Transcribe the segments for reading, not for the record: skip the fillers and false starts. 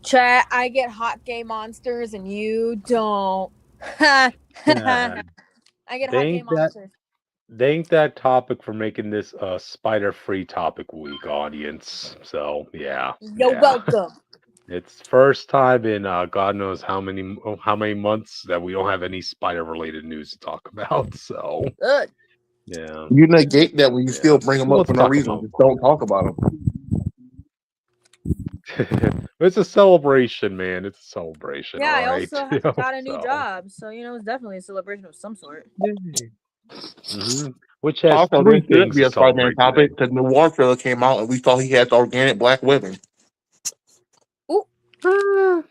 Chat, I get hot gay monsters and you don't. I Yeah. get hot gay Thank that monsters. thank that topic for making this a spider-free topic week, audience. So yeah, You're yeah. welcome. It's first time in God knows how many months that we don't have any spider-related news to talk about. So Good. yeah, You negate that when you yeah. still bring them Well, up let's for no talk reason. about. Just don't talk about them. It's a celebration, man. It's a celebration, Yeah, all I right. also got a new So, job, so it's definitely a celebration of some sort. which has Also, three this should things be to a Spider-Man celebrate today. topic because the War trailer came out and we saw he had the organic black weapon. Ooh, Uh,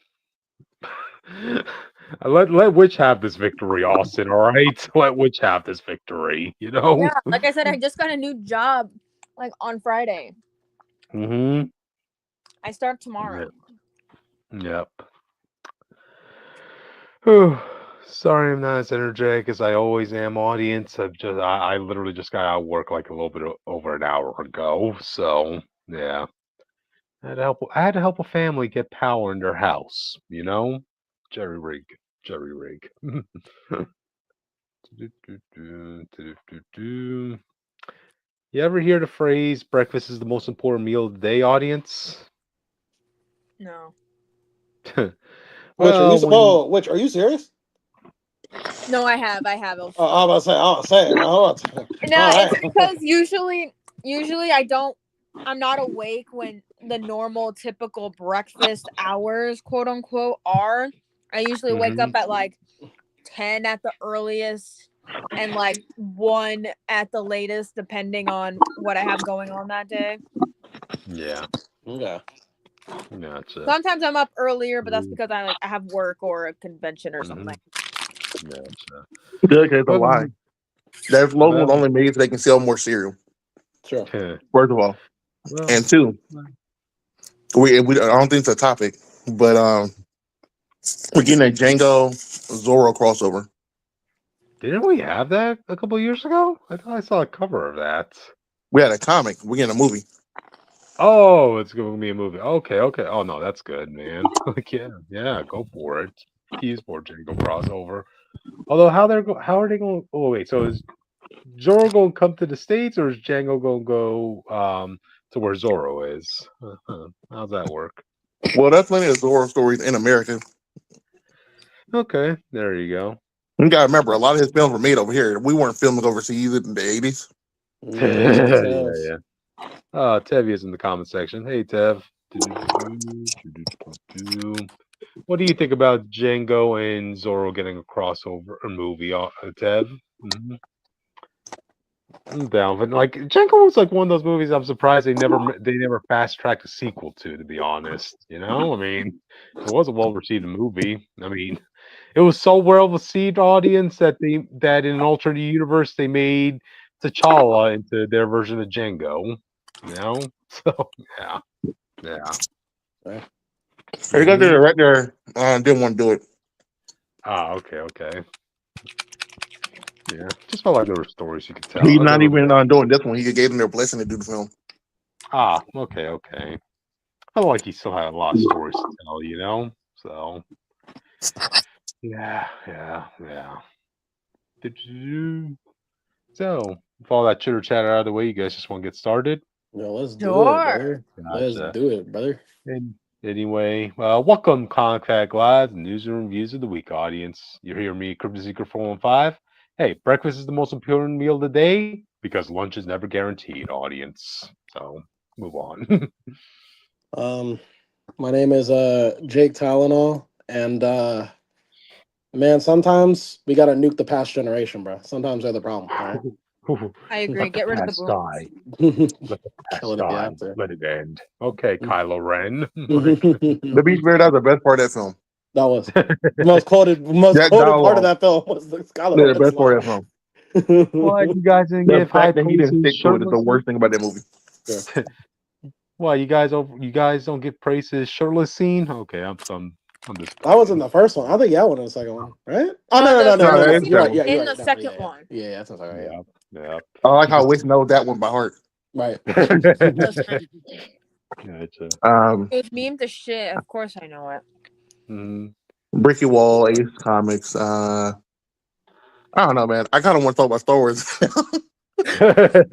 let Witch have this victory, Austin. All right, let Witch have this victory. You know. yeah. Like I said, I just got a new job, like on Friday. Mm-hmm. I start tomorrow. Yep. Yep. Whew. Sorry, I'm not as energetic as I always am, audience. I literally just got out of work like a little bit over an hour ago. So yeah, I had to help a family get power in their house. You know, jerry rig, jerry rig. Do-do-do-do-do-do-do. You ever hear the phrase "breakfast is the most important meal of the day," audience? No, Which are you? Well, when Oh, which are you serious? no, I have. I'm about to say. I'm saying. No, All it's right. because usually I don't. I'm not awake when the normal typical breakfast hours, quote unquote, are. I usually wake up hmm at like 10 at the earliest and like 1 at the latest, depending on what I have going on that day. yeah, Okay. gotcha. Sometimes I'm up earlier, but that's because I have work or a convention or Mm-hmm. something. Gotcha. Good, it's a lie. Um, That slogan was well, only made so they can sell more cereal. Sure. First of all, well, and two, we I don't think it's a topic, but we're getting a Django Zorro crossover. didn't we have that a couple years ago? I thought I saw a cover of that. We had a comic. We're getting a movie. Oh, it's going to be a movie. Okay, okay. Oh no, that's good, man. Like, yeah, yeah, go for it. Tease for Django crossover. Although, how are they going? Oh wait, so is Zorro going to come to the States, or is Django going to go to where Zorro is? How's that work? Well, there's plenty of Zorro stories in America. Okay, there you go. You gotta remember, a lot of his films were made over here. We weren't filming overseas in the '80s. Yeah, that's what Yeah, it is. yeah. Tev is in the comment section. Hey, Tev. What do you think about Django and Zorro getting a crossover or movie, Tev? I'm down, but like Django was like one of those movies. I'm surprised they never fast tracked a sequel to. To be honest, I mean, it was a well received movie. I mean, it was so well received, audience, that in an alternate universe they made T'Challa into their version of Django. So yeah, yeah. Right. They got the hmm director didn't want to do it. Okay, okay. Yeah, just felt like there were stories you could tell. He's There not were even more. doing this one. He gave them their blessing to do the film. Okay, okay. I felt like he still had a lot of stories to tell. So yeah, yeah, yeah. So, with all that chitter chatter out of the way, you guys just want to get started? Yo, let's do it, Sure. brother. Let's Gotcha. do it, brother. And anyway, welcome Contact Live, news and reviews of the week, audience. You hear me, Crypto Seeker 415. Hey, breakfast is the most important meal of the day because lunch is never guaranteed, audience. So move on. Um, my name is Jake Tylenol, and man, sometimes we gotta nuke the past generation, bro. Sometimes they're the problem, all I agree. Let the Get rid of the past boomers. die. right? Let the Kill past it if you die. have to. Let it end. Okay, Kylo Ren. To be fair, that was the best part of that film. That was the most That quoted part of dialogue, that film was the yeah, the Skylar Red best part smile. of that film. What, you guys didn't The give high fact that he praise didn't to his stick to it is the shirtless scene? worst thing about that movie. Sure. Why, you guys don't give praise to his shirtless scene? Okay, I'm That was in disappointed. the first one. I think yeah, one in the second one, right? Oh No, the No, that shirtless is scene You're was right. terrible. Yeah, you're in right. the No, second yeah, one. yeah, that's not right. Yeah, yeah. I like how Just Wish knows that one by heart. Yeah, right. Those kind of people. Yeah, it's a. It was meme to shit. Of course I know it. Mm. Bricky Wall, Ace Comics. I don't know, man. I kind of want to talk about Star Wars. Well, you have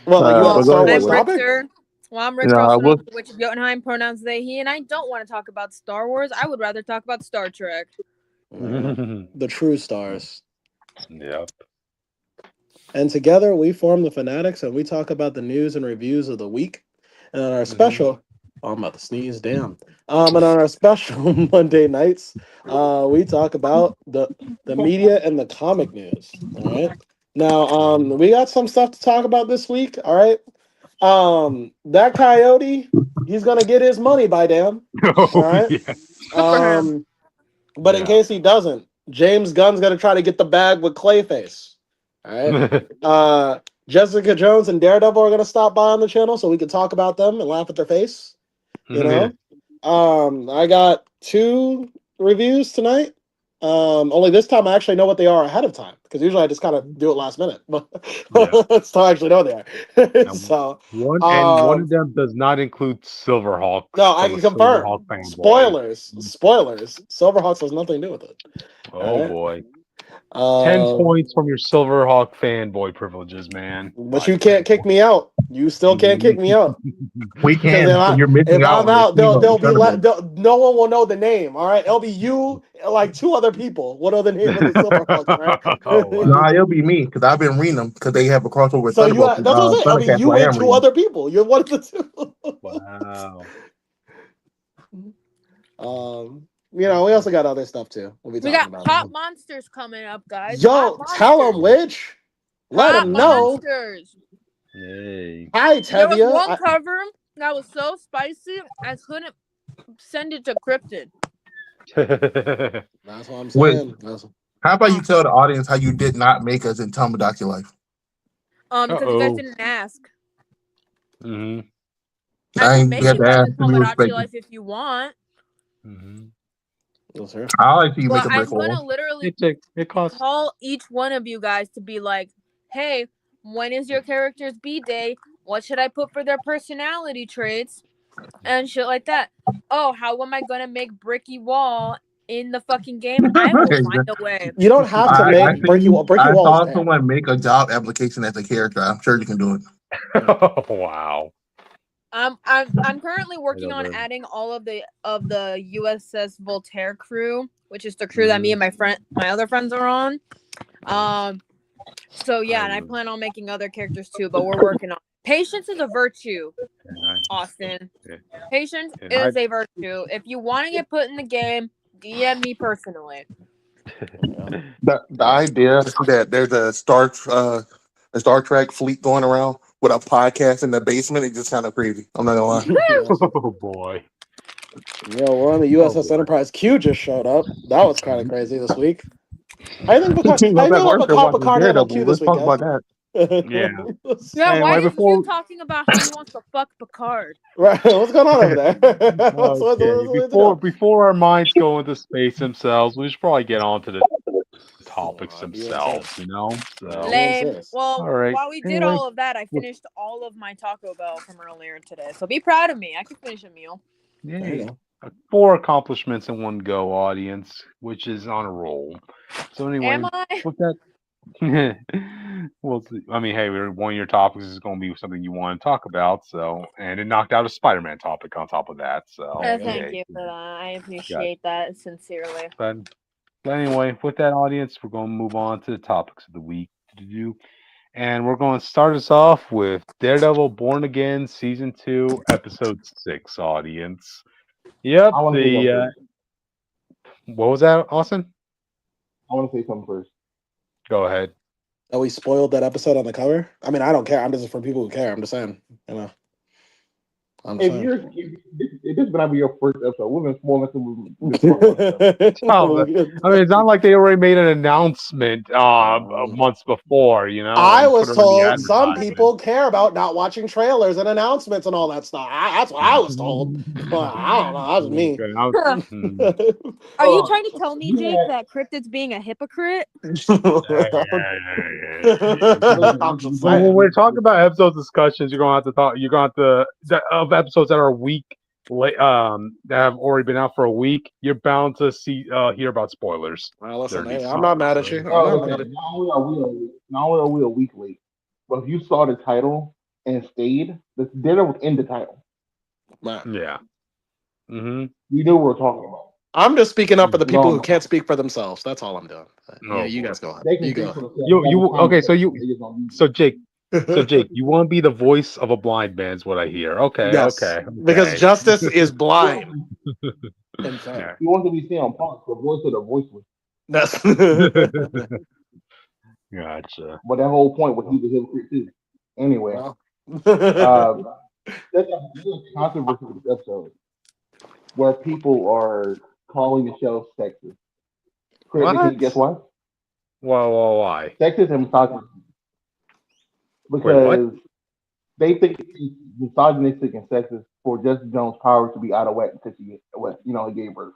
But a Well, go Star ahead. I'm Wars Will. topic? Richter. Well, I'm You Richter, know, also known we'll, as the Witch of Jotunheim, pronouns they, he, and I don't want to talk about Star Wars. I would rather talk about Star Trek. Yeah. The true stars. Yep. And together we form the Phanatics and we talk about the news and reviews of the week. And on our special, oh, I'm about to sneeze, damn. And on our special Monday nights, we talk about the media and the comic news. All right. Now, we got some stuff to talk about this week. All right. That Coyote, he's gonna get his money by damn. All Oh right. yeah. Good for him. But in case he doesn't, James Gunn's gonna try to get the bag with Clayface. All right. Jessica Jones and Daredevil are gonna stop by on the channel so we can talk about them and laugh at their face. You know. I got 2 reviews tonight. Only this time I actually know what they are ahead of time because usually I just kind of do it last minute, but so I actually know they are. So one of them does not include Silverhawks. no, I From can a confirm. Silverhawk fanboy. Spoilers. Silverhawks has nothing to do with it. Oh Alright. boy. 10 points from your Silverhawk fanboy privileges, man. But you can't kick me out. You still can't kick me out. we Because can. You're missing if out I'm on out, the they'll be tournament. no one will know the name. All right, it'll be you, like 2 other people. What are the name of the Silverhawks? Oh, wow. Nah, it'll be me because I've been reading them because they have a crossover with So you Thunderbolt. that's what I'm saying. It'll be Thundercats, you who I and am 2 reading. other people. You're one of the 2. Wow. We also got other stuff too. We'll be We talking got about. Pop Monsters coming up, guys. Yo, Pop tell them Monsters. which. Let Pop them know. Monsters. Yay. Hi, There was Tevia. one cover that was so spicy I couldn't send it to Cryptid. That's what I'm Wait, saying. how about you tell the audience how you did not make us and tell them about your life? Because you guys didn't ask. Mm-hmm. I can make you guys a Tell respect Your Life if you want. Mm-hmm. I like you make But a break I'm gonna literally It costs. call each one of you guys to be like, hey, when is your character's B-Day? What should I put for their personality traits? And shit like that. Oh, how am I gonna make Bricky Wall in the fucking game? I will find a way. You don't have to make Bricky Wall. Bricky I Wall saw is there. someone make a job application as a character. I'm sure you can do it. Oh, wow. I'm currently working on adding all of the USS Voltaire crew, which is the crew that me and my other friends are on. So yeah, and I plan on making other characters too, but we're working on it. Patience is a virtue, Austin. Patience is a virtue. If you want to get put in the game, DM me personally. The idea that there's a Star Trek fleet going around with a podcast in the basement is just kind of crazy. I'm not gonna lie. Oh boy. Yo, we're on the USS Enterprise. Q just showed up. That was kind of crazy this week. I think about Picard handled Q this week, guys. That. Yeah. Yeah, why Anyway, is you talking about how he wants to fuck Picard? Right, what's going on over there? Before our minds go into space themselves, we should probably get on to the topics themselves, you know? So. Lame. Well, all right. while we did all of that, I finished all of my Taco Bell from earlier today. So be proud of me. I can finish a meal. Yeah. 4 accomplishments in one go, audience, which is on a roll. So anyway, am I? with that, well, I mean, hey, one of your topics is going to be something you want to talk about. So, and it knocked out a Spider-Man topic on top of that. So, thank you for that. I appreciate that sincerely. But anyway, with that, audience, we're going to move on to the topics of the week to do. And we're going to start us off with Daredevil Born Again, Season 2, Episode 6, audience. Yep, what was that, Austin? I want to say something first. Go ahead. Oh, we spoiled that episode on the cover? I mean, I don't care. I'm just for people who care. I'm just saying, you know. If this might be your first episode, we've been spoiling I mean, it's not like they already made an announcement months before, you know. I was told some people care about not watching trailers and announcements and all that stuff. That's what I was told. Well, I don't know. That was me. Are you trying to tell me, Jake, that Cryptid's being a hypocrite? When we're talking about episode discussions, you're gonna have to talk. You're gonna have to episodes that are a week that have already been out for a week, you're bound to hear about spoilers. Well, listen, There'd be I'm not mad at you. I'm not Oh, mad at listen, not only are we a week late, but if you saw the title and stayed, the dinner was in the title. Man. Yeah. Mm-hmm. You knew what we were talking about. I'm just speaking up for the people who No. can't speak for themselves. That's all I'm doing. Oh, Yeah, you boy. guys go ahead. They can You go speak for ahead. themselves. Okay, so Jake, So Jake, you want to be the voice of a blind man is what I hear. Okay, yes, okay. because justice is blind and fair. He wants to be seen on Punk, the voice of the voiceless. That's Gotcha. But that whole point was he's a hypocrite too. Anyway, well. there's a controversy with this episode where people are calling the show sexist. Chris, can you guess why? Well, why? Sexist and misogynist. Wait, what? Because they think it's misogynistic and sexist for Jessica Jones' powers to be out of whack because he gave birth.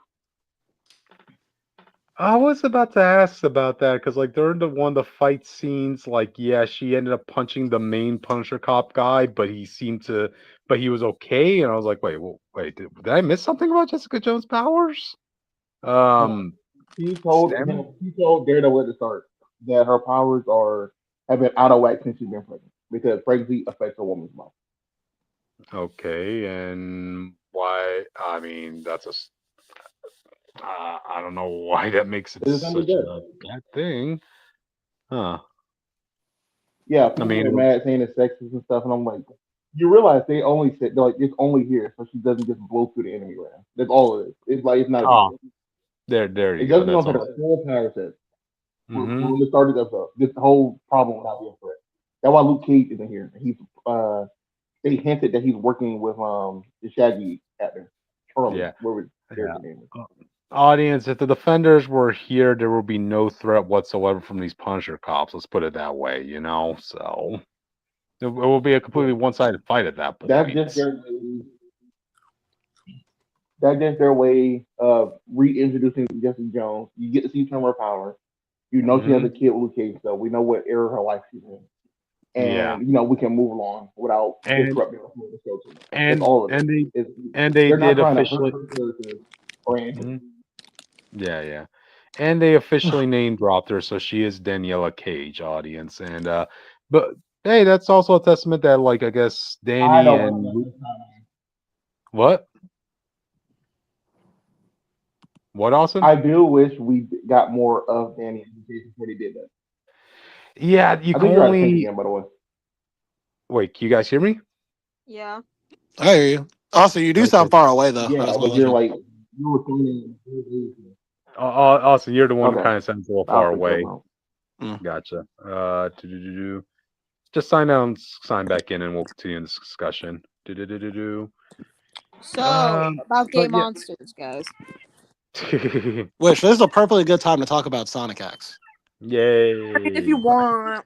I was about to ask about that because, like, during one of the fight scenes, like, yeah, she ended up punching the main Punisher cop guy, but he was okay, and I was like, wait, did I miss something about Jessica Jones' powers? He told Daredevil at the start that her powers have been out of whack since she's been pregnant because pregnancy affects a woman's life. Okay, and why? I mean, I don't know why that makes it such a bad thing. Huh. Yeah, people are mad saying it's sexist and stuff, and I'm like, you realize they only said like it's only here so she doesn't just blow through the enemy round. That's all it is. It's like it's not. There you it go. doesn't have a full power set. Mm-hmm. When we started the episode, this whole problem would not be a threat. That's why Luke Cage isn't here. They hinted that he's working with the Shaggy actor. Charlie. Yeah. Their name is. Audience, if the Defenders were here, there would be no threat whatsoever from these Punisher cops. Let's put it that way, So it will be a completely one-sided fight at that point. That's just their way of reintroducing Jessica Jones. You get to see some of her power. You know she has a kid with Luke Cage, so we know what era of her life she's in. And we can move along without disrupting the show. And all of it. And they did officially. Yeah. And they officially name dropped her, so she is Daniela Cage, audience. And but hey, that's also a testament that, like, I guess Danny and what? What, Austin? I do wish we got more of Danny before they did that. Yeah, you can only. Again, by the way. Wait, can you guys hear me? Yeah. I hear you. Also, you do sound far away though. Yeah, but you're like you were saying. Austin, you're the one who kind of sounds a little far away. Gotcha. Just sign back in, and we'll continue this discussion. So about gay monsters, guys. Wish this is a perfectly good time to talk about Sonic X. Yay! If you want.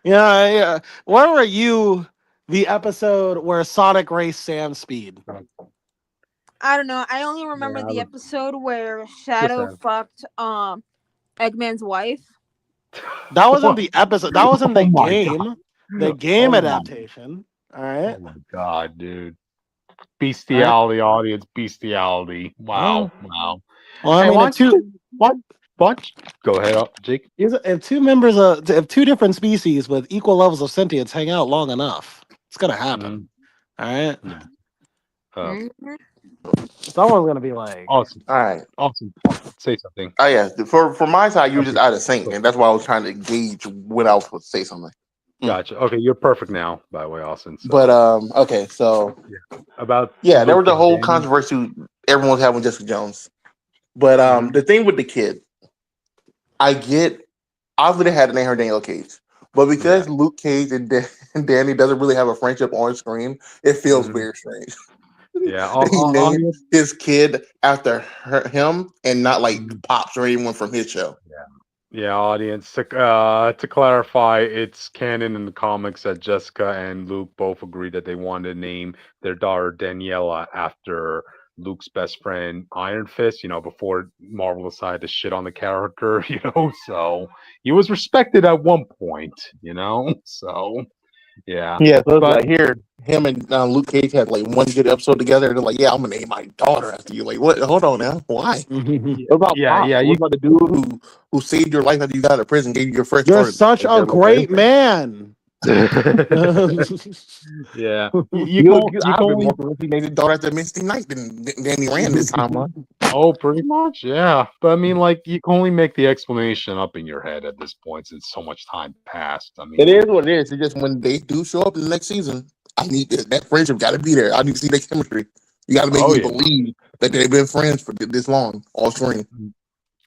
yeah. Where were you? The episode where Sonic raced Sam's speed. I don't know. I only remember the episode where Shadow fucked Eggman's wife. That wasn't the episode. That wasn't the game. God. The game adaptation. All right. Oh my god, dude. Bestiality, audience. Bestiality. Wow. Wow. Well, I mean, what? Go ahead, Jake. If two different species with equal levels of sentience hang out long enough, it's gonna happen. All right. Someone's gonna be like, awesome. All right. Awesome. Say something. Oh yeah. For my side, you were just out of sync, and that's why I was trying to gauge when I was supposed to say something. Gotcha. Okay, you're perfect now, by the way, Austin. So. But okay, so there was a whole controversy everyone was having with Jessica Jones. But the thing with the kid, I get obviously they had to name her Daniel Cage, but because Luke Cage and Danny doesn't really have a friendship on screen, it feels very strange. Yeah, he named his kid after him and not like Pops or anyone from his show. Yeah, audience. To clarify, it's canon in the comics that Jessica and Luke both agreed that they wanted to name their daughter Daniela after Luke's best friend Iron Fist, before Marvel decided to shit on the character, so he was respected at one point, so Yeah. Yeah, so it's like here, him and Luke Cage had like one good episode together, and they're like, "Yeah, I'm gonna name my daughter after you." Like, what? Hold on now, why? It was about Pop. Yeah. It was about the dude who saved your life after you got out of prison, gave you your first. You're such a great man. Yeah. You can only more convinced he named his daughter after Misty Knight than Danny Rand this time, huh? Oh, pretty much, yeah. But I mean, like, you can only make the explanation up in your head at this point since so much time passed. I mean, it is what it is. It's just when they do show up in the next season, I need that friendship got to be there. I need to see that chemistry. You got to make me believe that they've been friends for this long, all screen.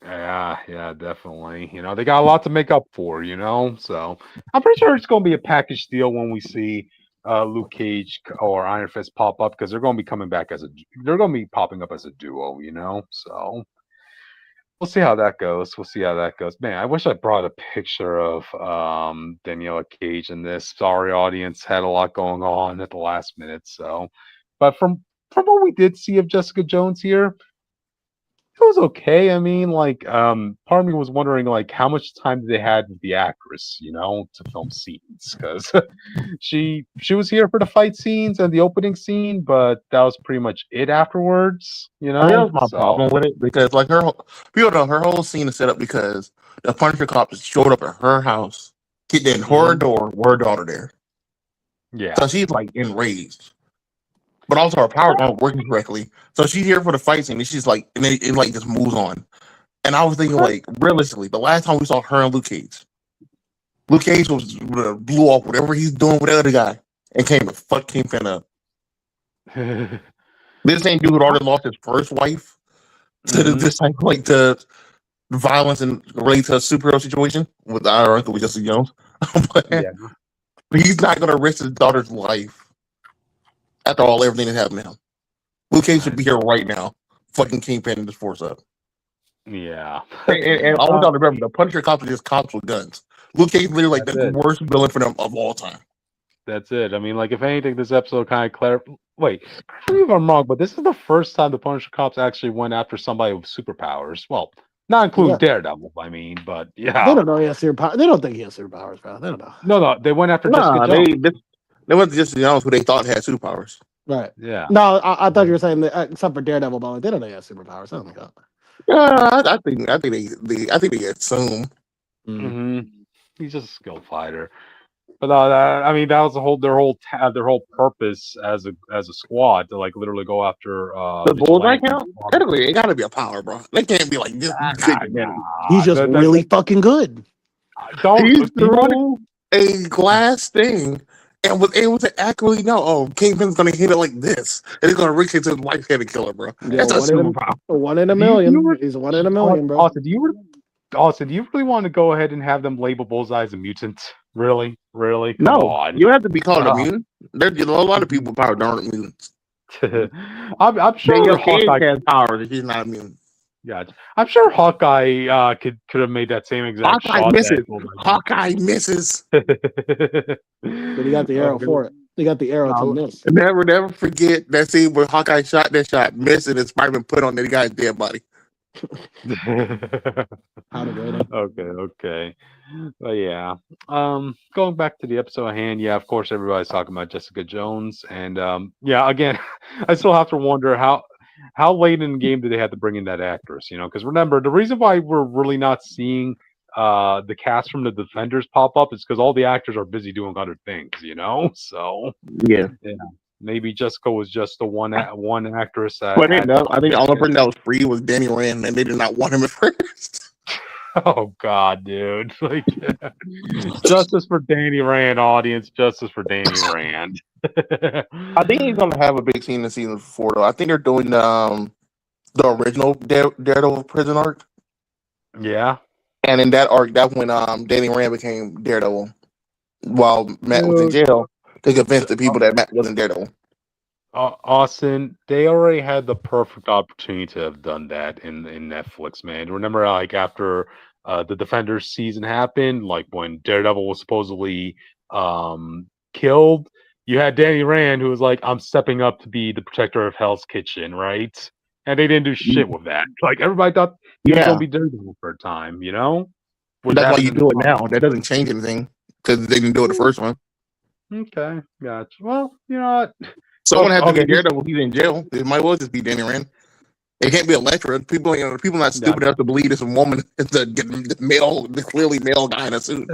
Yeah, definitely. You know, they got a lot to make up for, you know? So I'm pretty sure it's going to be a package deal when we see Luke Cage or Iron Fist pop up because they're going to be coming back they're going to be popping up as a duo, you know? So we'll see how that goes. Man, I wish I brought a picture of Daniela Cage in this. Sorry, audience, had a lot going on at the last minute. So, but from what we did see of Jessica Jones here, it was okay. I mean, like, part of me was wondering, like, how much time did they had with the actress, you know, to film scenes? Because she was here for the fight scenes and the opening scene, but that was pretty much it afterwards, you know. That was my problem with it because, like, people know her whole scene is set up because the Punisher cops showed up at her house, kicked in her door, with her daughter there. Yeah, so she's like enraged. But also her power not working correctly. So she's here for the fight scene, and she's like, and it like just moves on. And I was thinking, like, realistically, the last time we saw her and Luke Cage was blew off whatever he's doing with the other guy, and came to fuck Kingpin up. This ain't dude who already lost his first wife to this type of, like, the violence and related to a superhero situation with our uncle with Jessica Jones. But he's not gonna risk his daughter's life. After everything that happened to him, Luke Cage should be here right now, fucking Kingpin and this force up. Yeah, and I want y'all to remember the Punisher cops are just cops with guns. Luke Cage is literally like the worst villain for them of all time. That's it. I mean, like, if anything, this episode kind of clarified. Wait, correct me if I'm wrong, but this is the first time the Punisher cops actually went after somebody with superpowers. Well, not including Daredevil, I mean, but yeah, they don't know he has superpowers. They don't think he has superpowers, bro. They don't know. No, they went after Jessica Jones. They went to Jessica Jones, who they thought had superpowers. Right. Yeah. No, I thought you were saying that, except for Daredevil, but they don't know he has superpowers. I don't think I think they assume. Mm-hmm. He's just a skilled fighter. But I mean, that was their whole purpose as a squad to, like, literally go after the bullseye count. Technically, it got to be a power, bro. They can't be like this. He's just really fucking good. He's through a glass thing and was able to accurately know, oh, Kingpin's gonna hit it like this, and he's gonna reach it to his wife's head and kill her, bro. Yeah, that's a superpower. 1 in a million. He's 1 in a million, bro. Austin, do you really want to go ahead and have them label Bullseye as a mutant? Really? Come on. You have to be called a mutant. There's a lot of people with power that aren't mutants. I'm sure Hawkeye has power that he's not a mutant. Yeah, I'm sure Hawkeye could have made that same exact shot. Hawkeye misses. But he got the arrow for it. He got the arrow to miss. Never forget that scene where Hawkeye shot that shot, missed, and Spider-Man put on that guy's dead body. Okay. But yeah. Going back to the episode at hand, yeah, of course everybody's talking about Jessica Jones. And yeah, again, I still have to wonder how late in the game did they have to bring in that actress, you know? Because remember, the reason why we're really not seeing the cast from the Defenders pop up is because all the actors are busy doing other things, you know? So yeah. Maybe Jessica was just the one actress. But I think the only person that was free was Danny Rand, and they did not want him at first. Oh God, dude! Like, justice for Danny Rand, audience. Justice for Danny Rand. I think he's gonna have a big scene in season 4, though. I think they're doing the original Daredevil prison arc. Yeah, and in that arc, that's when Danny Rand became Daredevil, while Matt was in jail to convince the people that Matt wasn't Daredevil. Austin, they already had the perfect opportunity to have done that in Netflix, man. Remember, like, after the Defenders season happened, like when Daredevil was supposedly killed, you had Danny Rand who was like, I'm stepping up to be the protector of Hell's Kitchen, right? And they didn't do shit with that. Like, everybody thought he was going to be Daredevil for a time, you know? That's why you do it now. That doesn't change anything because they didn't do it the first one. Okay, gotcha. Well, you know what? Someone had to Okay. be Daredevil. He's in jail. It might well just be Danny Rand. It can't be Elektra. People, people not stupid enough to believe this woman is the clearly male guy in a suit.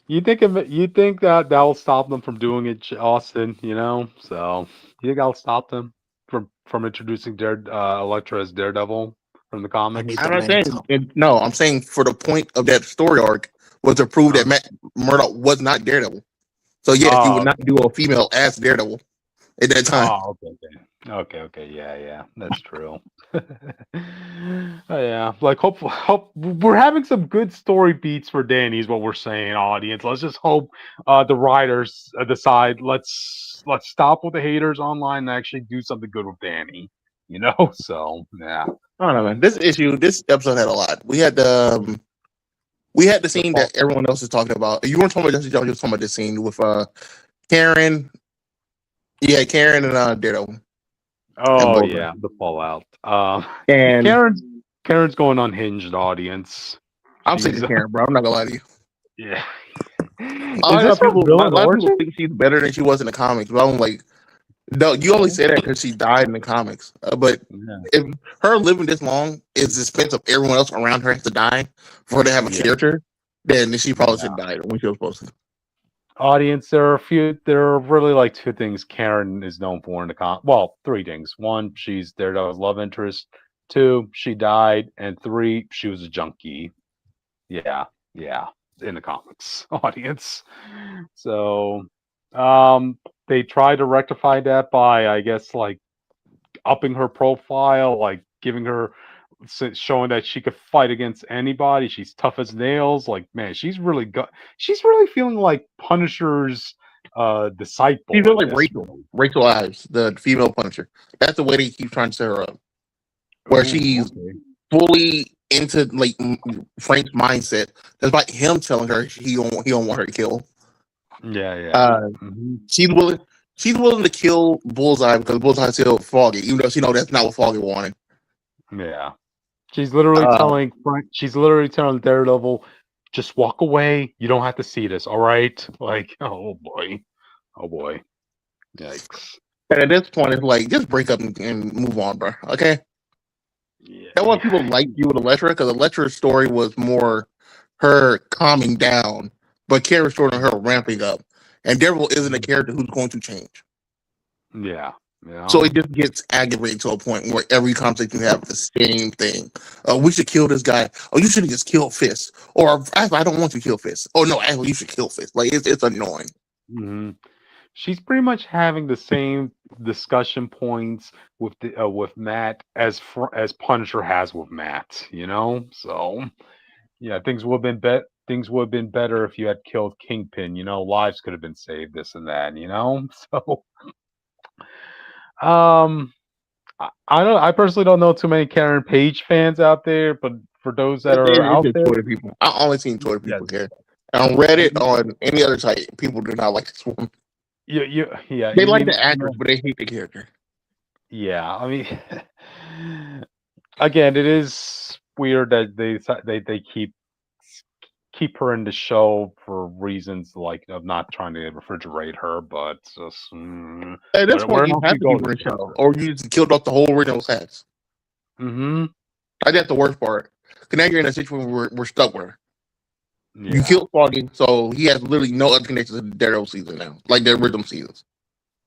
You think that'll stop them from doing it, Austin? You know, so you think that'll stop them from introducing Elektra as Daredevil from the comics? I'm not saying no. I'm saying for the point of that story arc was to prove that Matt Murdock was not Daredevil. So yes, you would not do a female as Daredevil at that time. Oh, okay. Yeah, that's true. Yeah, like hope we're having some good story beats for Danny is what we're saying, audience. Let's just hope the writers decide let's stop with the haters online and actually do something good with Danny. You know, so yeah. I don't know, man. This episode had a lot. We had the scene that everyone else is talking about. You weren't talking about Jesse Jones. You were talking about this scene with Karen. Yeah, Karen and Daredevil. Oh yeah, the fallout. And Karen's going unhinged, audience. I'm sick of Karen, bro. I'm not gonna lie to you. Yeah. A lot of people think she's better than she was in the comics, but I'm like, no, you only say that because she died in the comics. But if her living this long is the expense of everyone else around her has to die for her to have a character, then she probably should die when she was supposed to. Audience, there are really like two things Karen is known for in the well, three things. One, she's Daredevil's love interest. Two, she died, and three, she was a junkie. Yeah, in the comics, audience. So, they tried to rectify that by, I guess, like upping her profile, like giving her, showing that she could fight against anybody. She's tough as nails. Like, man, she's really feeling like Punisher's disciple. She's really like Rachel Ives, the female Punisher. That's the way they keep trying to set her up, where she's fully into like Frank's mindset. That's like him telling her he don't want her to kill. Yeah. She's willing to kill Bullseye because Bullseye's still Foggy, even though she knows that's not what Foggy wanted. Yeah. She's literally telling Frank. She's literally telling Daredevil, "Just walk away. You don't have to see this. All right." Like, oh boy, yikes. And at this point, it's like just break up and move on, bro. Okay. Yeah. That's why people like you with Elektra, because Elektra's story was more her calming down, but Karen's story on her ramping up. And Daredevil isn't a character who's going to change. Yeah. So it just gets aggravating to a point where every conversation you have the same thing. We should kill this guy. Oh, you should just kill Fist. Or I don't want to kill Fist. Oh no, actually you should kill Fist. Like it's annoying. Mm-hmm. She's pretty much having the same discussion points with Matt as Punisher has with Matt. You know, so yeah, things would have been better if you had killed Kingpin. You know, lives could have been saved. This and that. You know, so. I personally don't know too many Karen Page fans out there, but for those that are out there, Twitter people. I only seen Twitter people care. On Reddit, on any other site, people do not like this woman. Yeah. They like the actress, but they hate the character. Yeah, I mean, again, it is weird that they keep her in the show for reasons like of not trying to refrigerate her, but just at this point you have to keep her in the show, or you just killed off the whole original cast. Mm-hmm. Like that's the worst part. Because now you're in a situation where we're stuck with her. Yeah. You killed Foggy, so he has literally no other connections to the Daredevil season now, like the original seasons.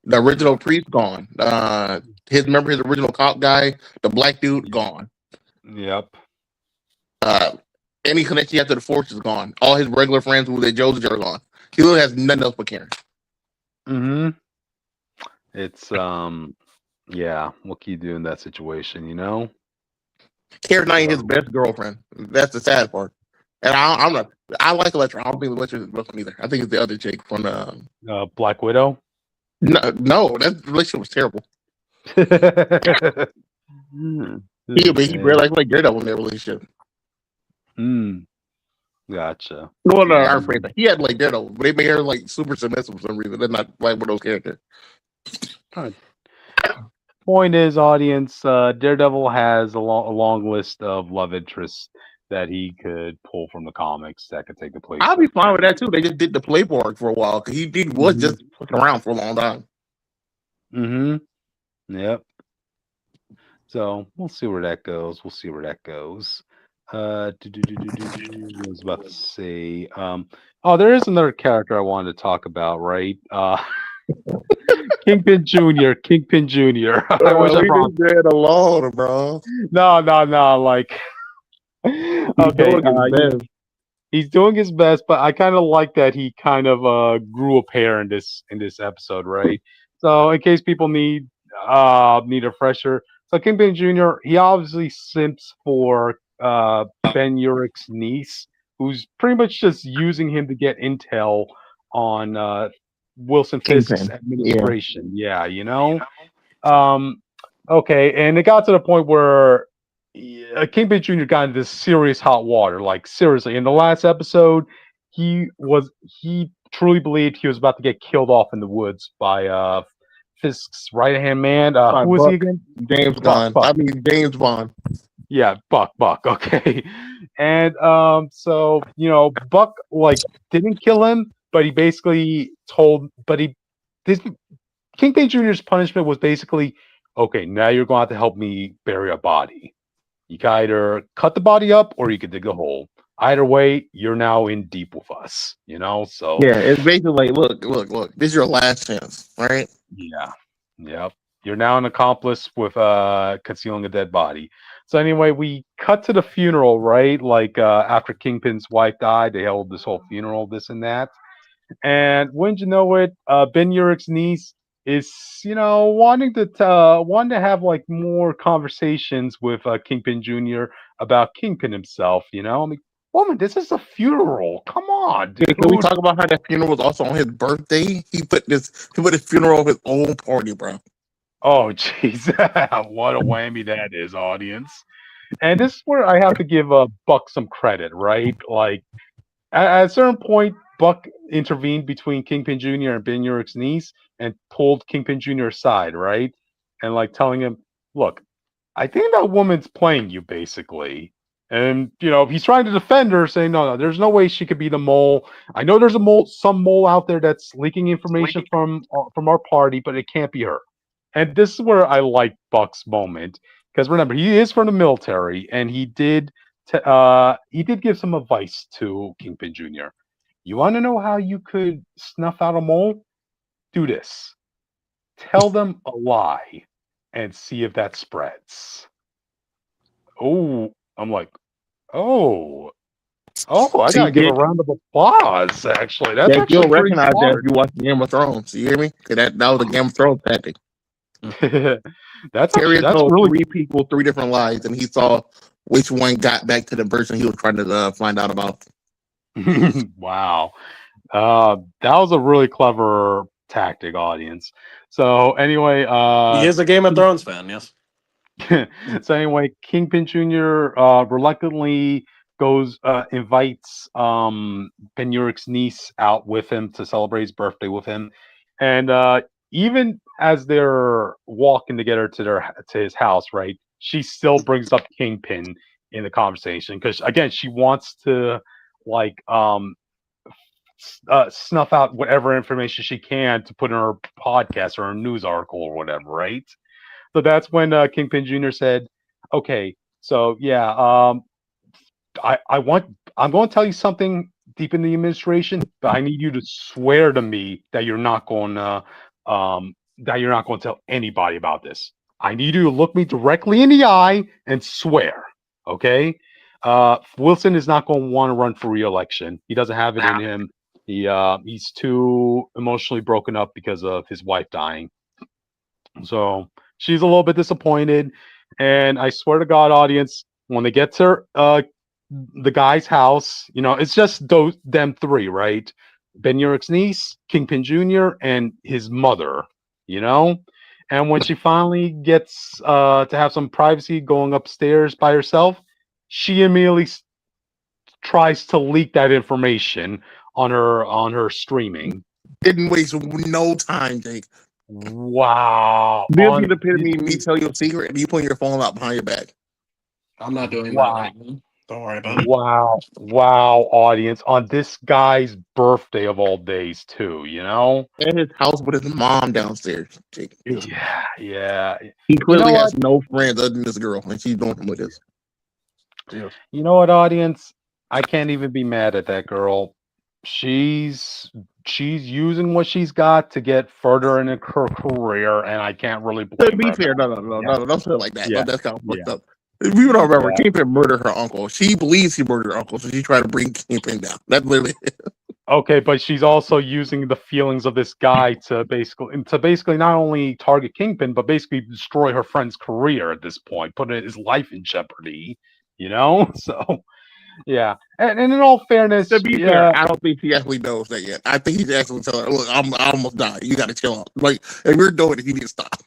The original priest gone. His original cop guy, the black dude, gone. Yep. Any connection he had to the Force is gone. All his regular friends who were Joseph are gone. He really has nothing else but Karen. Mm-hmm. It's yeah. What can you do in that situation? You know, Karen's not his best girlfriend. That's the sad part. And I'm not. I like Elektra. I don't think Elektra is best either. I think it's the other chick from Black Widow. No, that relationship was terrible. He really like Daredevil in their relationship. Gotcha. Well, no, our friend, he had like Daredevil, but they made her like super submissive for some reason. They're not like one of those characters. Point is, audience, Daredevil has a long list of love interests that he could pull from the comics that could take the place. I'll be fine with that too. They just did the playboard for a while because he was just fucking around for a long time. Yep. So we'll see where that goes. What was about to say. There is another character I wanted to talk about, right? Kingpin Jr. I wish I brought dead alone, bro. No. Like, okay, he's doing his best, but I kind of like that he kind of grew a pair in this episode, right? So in case people need a refresher, so Kingpin Jr. he obviously simps for Ben Urich's niece, who's pretty much just using him to get intel on Wilson Fisk's administration. Yeah, you know. Okay, and it got to the point where Kingpin Jr. got into this serious hot water. Like, seriously, in the last episode, he truly believed he was about to get killed off in the woods by Fisk's right hand man. Who was he again? James Gunn. I mean James Bond. Yeah, Buck. Okay, and so Buck like didn't kill him, but he basically Kingpin Jr.'s punishment was basically, okay, now you're going to have to help me bury a body. You can either cut the body up or you can dig a hole. Either way, you're now in deep with us, So yeah, it's basically like, look, this is your last chance, right? Yeah, yep. You're now an accomplice with concealing a dead body. So anyway, we cut to the funeral, right? Like after Kingpin's wife died, they held this whole funeral, this and that. And wouldn't you know it, Ben Urich's niece is, wanting to have like more conversations with Kingpin Jr. about Kingpin himself. I mean, woman, this is a funeral. Come on, dude. Yeah, can we talk about how that funeral was also on his birthday? He put his funeral on his own party, bro. Oh, jeez. What a whammy that is, audience. And this is where I have to give Buck some credit, right? Like, at a certain point, Buck intervened between Kingpin Jr. and Ben Urich's niece and pulled Kingpin Jr. aside, right? And like telling him, look, I think that woman's playing you, basically. And, he's trying to defend her, saying, no, there's no way she could be the mole. I know there's some mole out there that's leaking information from our party, but it can't be her. And this is where I like Buck's moment. Because remember, he is from the military, and he did give some advice to Kingpin Jr. You want to know how you could snuff out a mole? Do this. Tell them a lie and see if that spreads. Oh, I'm like, I gotta give a round of applause. Actually, that's actually you'll recognize that if you watch Game of Thrones. You hear me? That was a Game of Thrones tactic. that's really 3 people, 3 different lies, and he saw which one got back to the person he was trying to find out about. Wow. That was a really clever tactic, audience. So anyway, he is a Game of Thrones fan, yes. So anyway, Kingpin Jr. Reluctantly invites Ben Urich's niece out with him to celebrate his birthday with him, and even as they're walking together to his house, right? She still brings up Kingpin in the conversation because again, she wants to like snuff out whatever information she can to put in her podcast or a news article or whatever, right? So that's when Kingpin Jr. said, "Okay, so yeah, I'm going to tell you something deep in the administration, but I need you to swear to me that you're not going to tell anybody about this. I need you to look me directly in the eye and swear, okay? Wilson is not going to want to run for re-election. He doesn't have it in him. He's too emotionally broken up because of his wife dying. So she's a little bit disappointed. And I swear to God, audience, when they get to the guy's house, it's just them 3, right? Ben Urich's niece, Kingpin Jr., and his mother, And when she finally gets to have some privacy going upstairs by herself, she immediately tries to leak that information on her streaming. Didn't waste no time, Jake. Wow. This is the epitome of me tell you a secret and you putting your phone out behind your back. I'm not doing that. Don't worry about it. Wow, audience, on this guy's birthday of all days, too, you know? In his house with his mom downstairs. Yeah. He clearly know has what? no friends other than this girl, and she's doing him with this. You know what, audience? I can't even be mad at that girl. She's using what she's got to get further in her career, and I can't really blame To be her. fair, no, don't say it like that. Yeah. That's kind of fucked up. People don't remember, Yeah. Kingpin murdered her uncle. She believes he murdered her uncle, so she tried to bring Kingpin down. That's literally it. Okay, but she's also using the feelings of this guy to basically not only target Kingpin, but basically destroy her friend's career at this point, put his life in jeopardy. You know, so yeah. And in all fairness, To be fair, I don't think he actually knows that yet. I think he's actually telling her, "Look, I almost died. You got to chill out. Like, if you're doing it, you need to stop."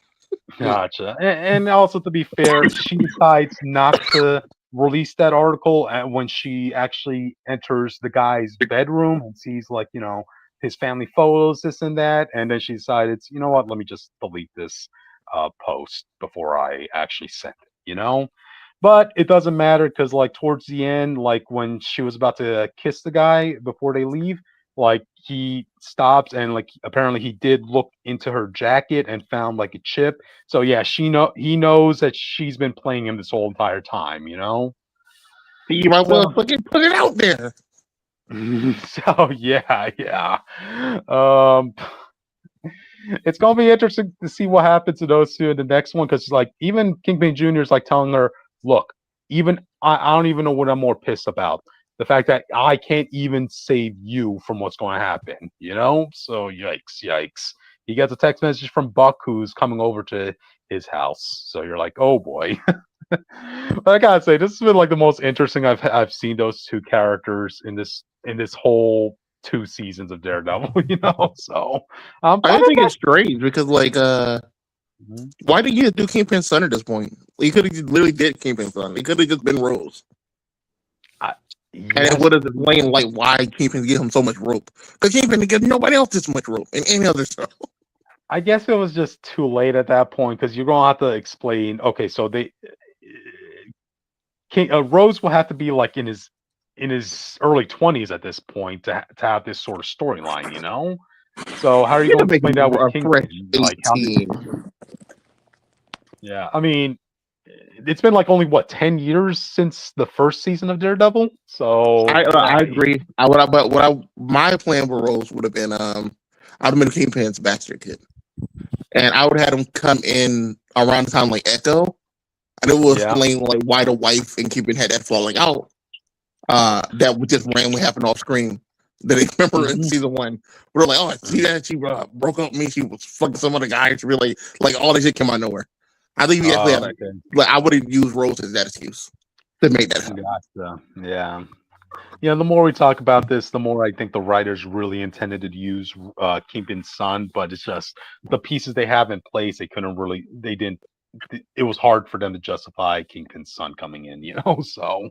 Gotcha. And also, to be fair, she decides not to release that article when she actually enters the guy's bedroom and sees, like, you know, his family photos, this and that. And then she decided, you know what, let me just delete this post before I actually send it, you know? But it doesn't matter because, like, towards the end, like, when she was about to kiss the guy before they leave, like, he stops and, like, apparently he did look into her jacket and found, like, a chip. So yeah, he knows that she's been playing him this whole entire time, you know? You might well put it out there. So yeah. It's gonna be interesting to see what happens to those two in the next one, because, like, even Kingpin Jr. is like telling her, look, even I don't even know what I'm more pissed about. The fact that I can't even save you from what's going to happen, you know? So yikes. He gets a text message from Buck, who's coming over to his house. So you're like, oh boy. But I gotta say, this has been like the most interesting I've seen those two characters in this whole 2 seasons of Daredevil, you know? So I think it's strange because, like, why did you do Kingpin's son at this point? He could have literally did Kingpin's son. He could have just been Rose. Yes. And it would have explained, like, why Kingpin give him so much rope. Because Kingpin didn't give nobody else this much rope in any other show. I guess it was just too late at that point, because you're gonna have to explain. Okay, so Rose will have to be like in his early 20s at this point to have this sort of storyline, you know. So how are you going to explain that with Kingpin? Like, yeah, I mean, it's been like only 10 years since the first season of Daredevil. So I agree. My plan for Rose would have been I'd have been Kingpin's bastard kid, and I would have had him come in around the time like Echo, and it will explain like why the wife and Kingpin had that falling out. That would just randomly happen off screen. That they remember in season 1, we're like, oh, see that she broke up with me. She was fucking some other guy. It's really like all this shit came out of nowhere. I think we actually like I would have used Rose as that excuse to make that happen. Gotcha. Yeah. The more we talk about this, the more I think the writers really intended to use Kingpin's son, but it's just the pieces they have in place. It was hard for them to justify Kingpin's son coming in, you know. So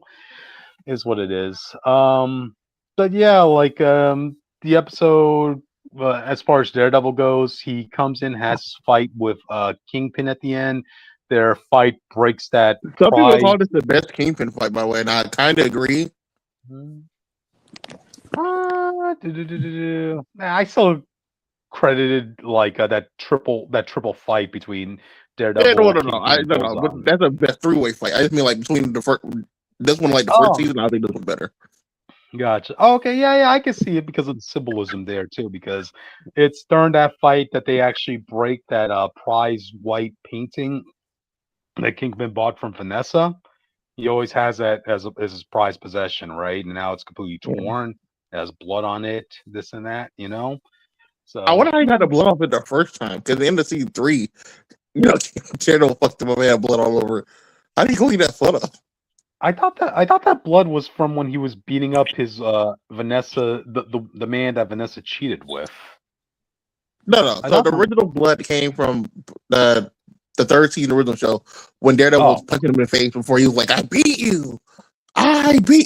is what it is. But yeah, like the episode, as far as Daredevil goes, he comes in, has a fight with Kingpin at the end. Their fight breaks that. Some people call this the best Kingpin fight, by the way, and I kind of agree. I still credited like that triple fight between Daredevil. No. But that's a best 3-way fight. I just mean like between the first. This one, like the first season, I think this one's better. Gotcha. Oh, okay, yeah, I can see it because of the symbolism there too. Because it's during that fight that they actually break that prize white painting that Kingpin bought from Vanessa. He always has that as his prized possession, right? And now it's completely torn. It has blood on it, this and that, you know. So I wonder how he got the blood off it the first time. Because at the end of season 3, you know, Shadow fucked him up and had blood all over. How did he clean that blood up? I thought that blood was from when he was beating up his Vanessa, the man that Vanessa cheated with. No. So the original blood came from the third season original show when Daredevil was punching him in the face before he was like, "I beat you,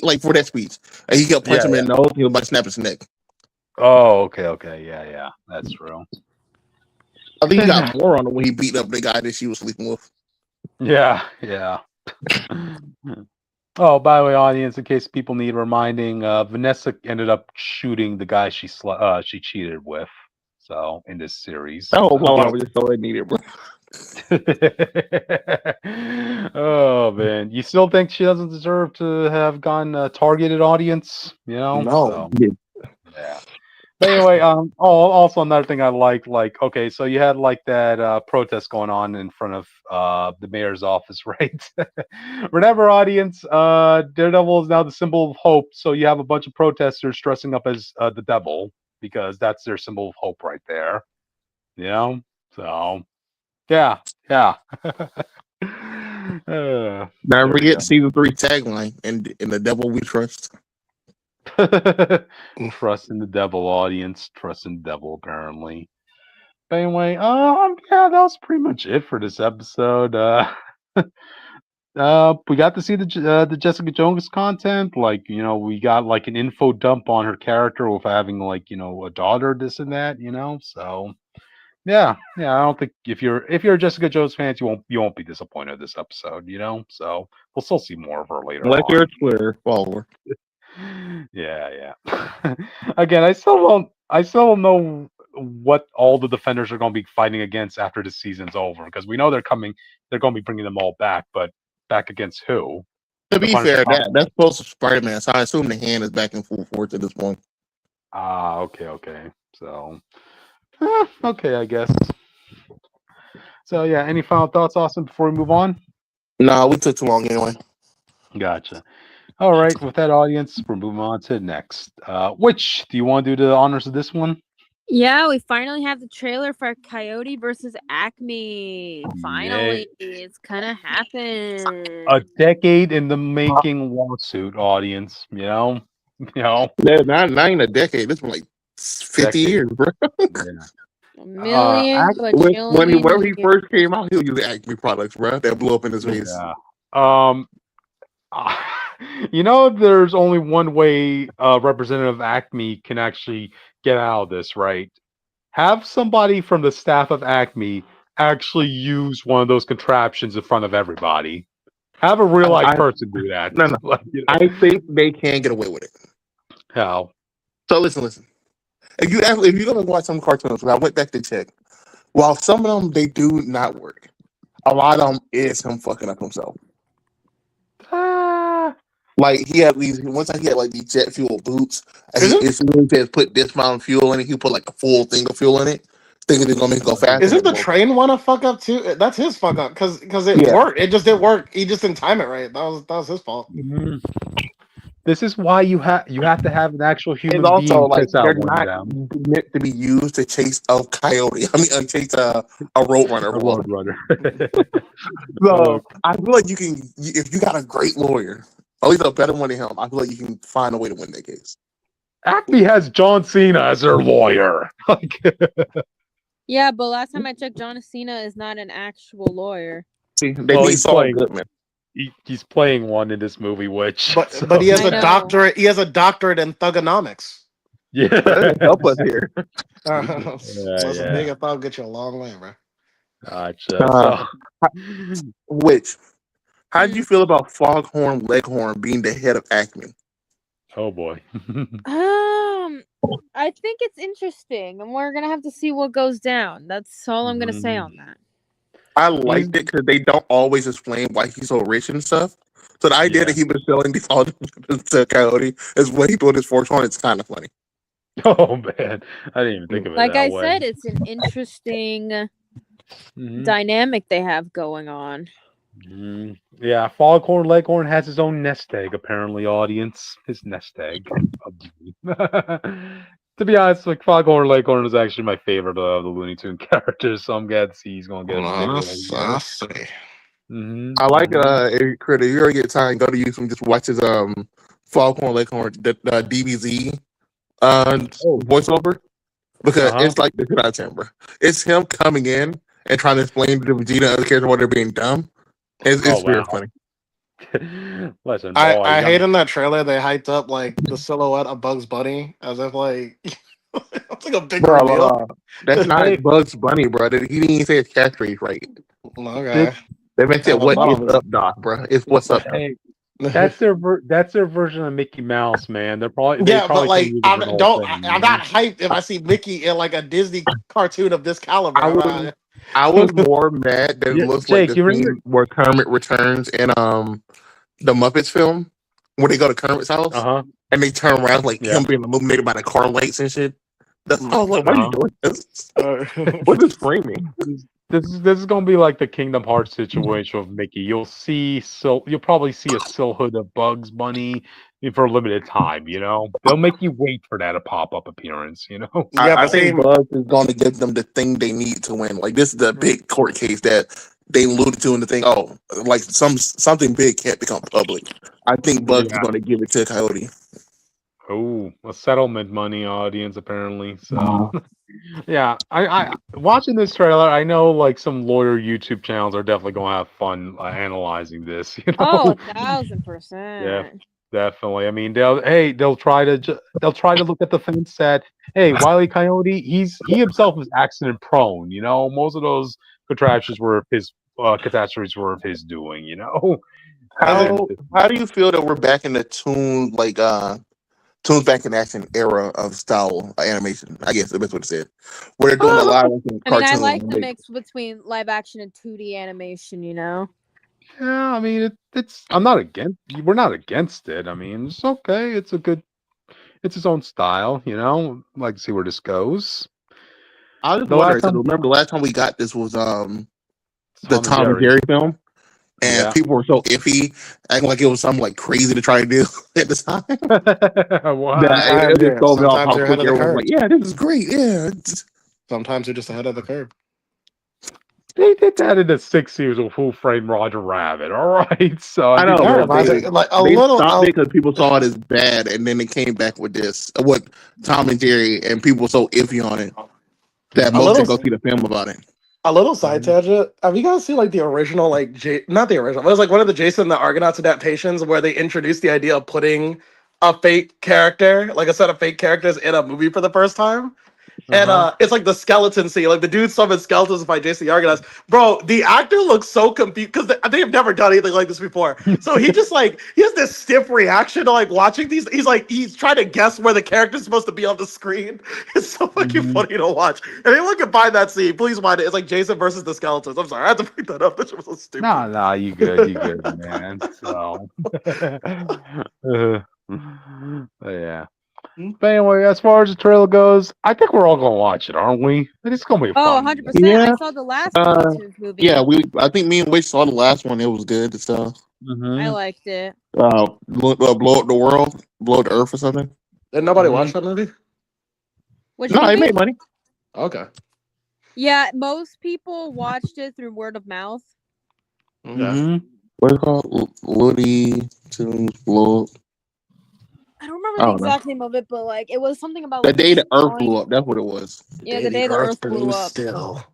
like for that speech," and he kept punching him in the nose. He was about to snap his neck. Oh, okay, yeah, that's true. I think he got more on him when he beat up the guy that she was sleeping with. Yeah. Oh, by the way, audience, in case people need reminding, Vanessa ended up shooting the guy she cheated with. So in this series. Oh, well, I was just so needed, bro. Oh man, you still think she doesn't deserve to have gotten a targeted audience? You know? No. So, yeah. But anyway, also another thing I like, okay, so you had like that protest going on in front of the mayor's office, right? Remember, audience, Daredevil is now the symbol of hope. So you have a bunch of protesters dressing up as the devil because that's their symbol of hope right there. You know? So, yeah. Never forget season 3 tagline and in the devil we trust. Trust in the devil, audience. Trust in the devil, apparently. But anyway, yeah, that was pretty much it for this episode. We got to see the Jessica Jones content. Like, we got like an info dump on her character with having like, a daughter, this and that. So yeah. I don't think if you're a Jessica Jones fan, you won't be disappointed this episode. So we'll still see more of her later. Like on. your Twitter follower. Yeah. Again, I still don't know what all the defenders are going to be fighting against after the season's over, because we know they're going to be bringing them all back, but back against who? To be fair, that's supposed to Spider-Man, so I assume the Hand is back in full force at this point. Okay. So, okay, I guess. So yeah, any final thoughts, Austin, before we move on? No, we took too long anyway. Gotcha. All right, with that, audience, we're moving on to next. Which do you want to do the honors of this one? Yeah, we finally have the trailer for Coyote versus Acme. Finally, it's gonna happen. A decade in the making lawsuit, audience. Yeah, not even a decade. This was like 50 years, bro. A million, but whenever he first came out, he was using Acme products, bro. That blew up in his face. There's only one way Representative Acme can actually get out of this, right? Have somebody from the staff of Acme actually use one of those contraptions in front of everybody. Have a real life person do that. No. I think they can get away with it. How? So listen. If you're gonna watch some cartoons, I went back to check. While some of them they do not work, a lot of them is him fucking up himself. Like he had these. One time he had like these jet fuel boots. And he says put this amount of fuel in it. He put like a full thing of fuel in it, thinking it's gonna make it go faster. Isn't the train one a fuck up too? That's his fuck up because it worked. It just didn't work. He just didn't time it right. That was his fault. Mm-hmm. This is why you have to have an actual human being. Also, like they're not meant to be used to chase a coyote. Chase a roadrunner. So I feel like you can, if you got a great lawyer, at least a better one than him, I feel like you can find a way to win that case. Acme has John Cena as their lawyer. Yeah, but last time I checked, John Cena is not an actual lawyer. See, he's playing Goodman. He's playing one in this movie, but he has a doctorate. He has a doctorate in thugonomics. Yeah, help us here. Big up, I'll get you a long way, bro. Gotcha. How did you feel about Foghorn Leghorn being the head of Acme? Oh boy. I think it's interesting, and we're gonna have to see what goes down. That's all I'm gonna say on that. I liked it because they don't always explain why he's so rich and stuff. So the idea that he was selling these all to Coyote is what he built his fortune on. It's kind of funny. Oh man, I didn't even think of it. Like that I way. said, it's an interesting dynamic they have going on. Mm-hmm. Yeah, Foghorn Leghorn has his own nest egg, apparently, audience. His nest egg. To be honest, like Foghorn Leghorn is actually my favorite of the Looney Tunes characters, so I'm glad to see he's going to get a I like Critter. You ever get time, go to YouTube and just watch his Foghorn Leghorn DBZ voiceover, because it's like the 2 out of 10, bro. It's him coming in and trying to explain to Vegeta and other characters why they're being dumb. It's very funny. Listen, I hate in that trailer they hyped up like the silhouette of Bugs Bunny as if like it's like a big reveal. That's not Bugs Bunny, bro. He didn't even say his catchphrase right. Okay. They meant it. What is up, Doc, bro? It's what's up. Hey, That's their version of Mickey Mouse, man. They probably but like, can use I'm it for the whole thing, not hyped if I see Mickey in like a Disney cartoon of this caliber. I was more mad that it looks Jake, like the scene where Kermit returns in the Muppets film, where they go to Kermit's house and they turn around like him being illuminated by the car lights and shit. I was like, why are you doing this? What is framing? This is gonna be like the Kingdom Hearts situation with Mickey. You'll probably see a silhouette of Bugs Bunny for a limited time. You know, they'll make you wait for that a pop up appearance. You know, I think Bugs is going to give them the thing they need to win. Like, this is the big court case that they alluded to in the thing. Oh, like something big can't become public. I think Bugs is going to give it to Coyote. Oh, a settlement money audience apparently. So yeah, I watching this trailer, I know like some lawyer YouTube channels are definitely going to have fun analyzing this. You know? 1,000%. Yeah, definitely. I mean, they'll try to look at the fence that, hey, Wile E. Coyote, he himself is accident prone. You know, most of those catastrophes were of his doing. You know, how do you feel that we're back in the Toons Back in Action era of style animation? I guess that's what it said. Where they're doing a live action cartoon. I like the mix between live action and 2D animation. You know. Yeah, I mean we're not against it. I mean, it's okay. It's its own style. You know, like to see where this goes. I was wondering. Remember the last time we got this was the Tom and Jerry film. And people were so iffy, acting like it was something like crazy to try to do at the time. Yeah, this is great. Yeah, sometimes you're just ahead of the curve. They did that in the 60s with Who Framed Roger Rabbit. All right, so I know they stopped it because people saw it as bad, and then they came back with this, what Tom and Jerry, and people were so iffy on it that most didn't go see the film about it. A little side tangent. Have you guys seen like the original, like not the original, but it was like one of the Jason and the Argonauts adaptations where they introduced the idea of putting a fake character, like a set of fake characters in a movie for the first time? And it's like the skeleton scene, like the dude summoned skeletons to fight Jason the Argonauts. Bro, the actor looks so confused because they have never done anything like this before. So he just like he has this stiff reaction to like watching these. He's trying to guess where the character's supposed to be on the screen. It's so fucking funny to watch. And anyone can find that scene, please find it. It's like Jason versus the skeletons. I'm sorry, I had to bring that up. That shit was so stupid. Nah, you good, man. So yeah. But anyway, as far as the trailer goes, I think we're all gonna watch it, aren't we? It's gonna be fun. 100%. Yeah. I saw the last movie. Yeah, I think me and Wish saw the last one. It was good and stuff. I liked it. Blow up the world, blow up the earth or something. Did nobody watch that movie? It made money. Okay. Yeah, most people watched it through word of mouth. Okay. What is it called? Looney Tunes Blow Up. I don't remember the exact name of it, but like it was something about the day the Earth blew up. That's what it was. Yeah, the day the Earth blew up. Still.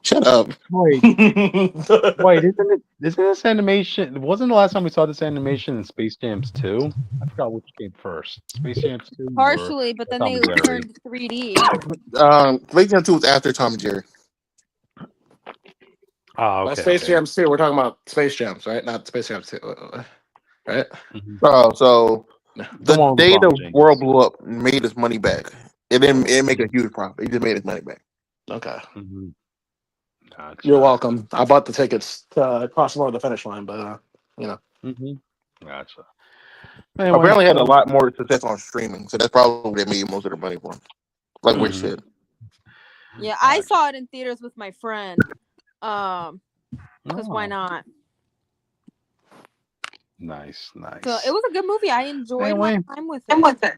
Shut up. Wait, isn't this animation? Wasn't the last time we saw this animation in Space Jams 2? I forgot which came first. Space Jams 2? Partially, but then they turned 3D. Space Jam 2 was after Tom and Jerry. Oh, okay. Space Jams 2, we're talking about Space Jams, right? Not Space Jams 2. Right? So the day the world blew up made its money back. It didn't make a huge profit. It just made its money back. Okay. Gotcha. You're welcome. I bought the tickets to cross over the finish line, but you know. Gotcha. Anyway, apparently had a lot more success on streaming, so that's probably what they made most of their money from. Like we said. Yeah, I saw it in theaters with my friend. Because why not? Nice. So it was a good movie. I enjoyed my time with it.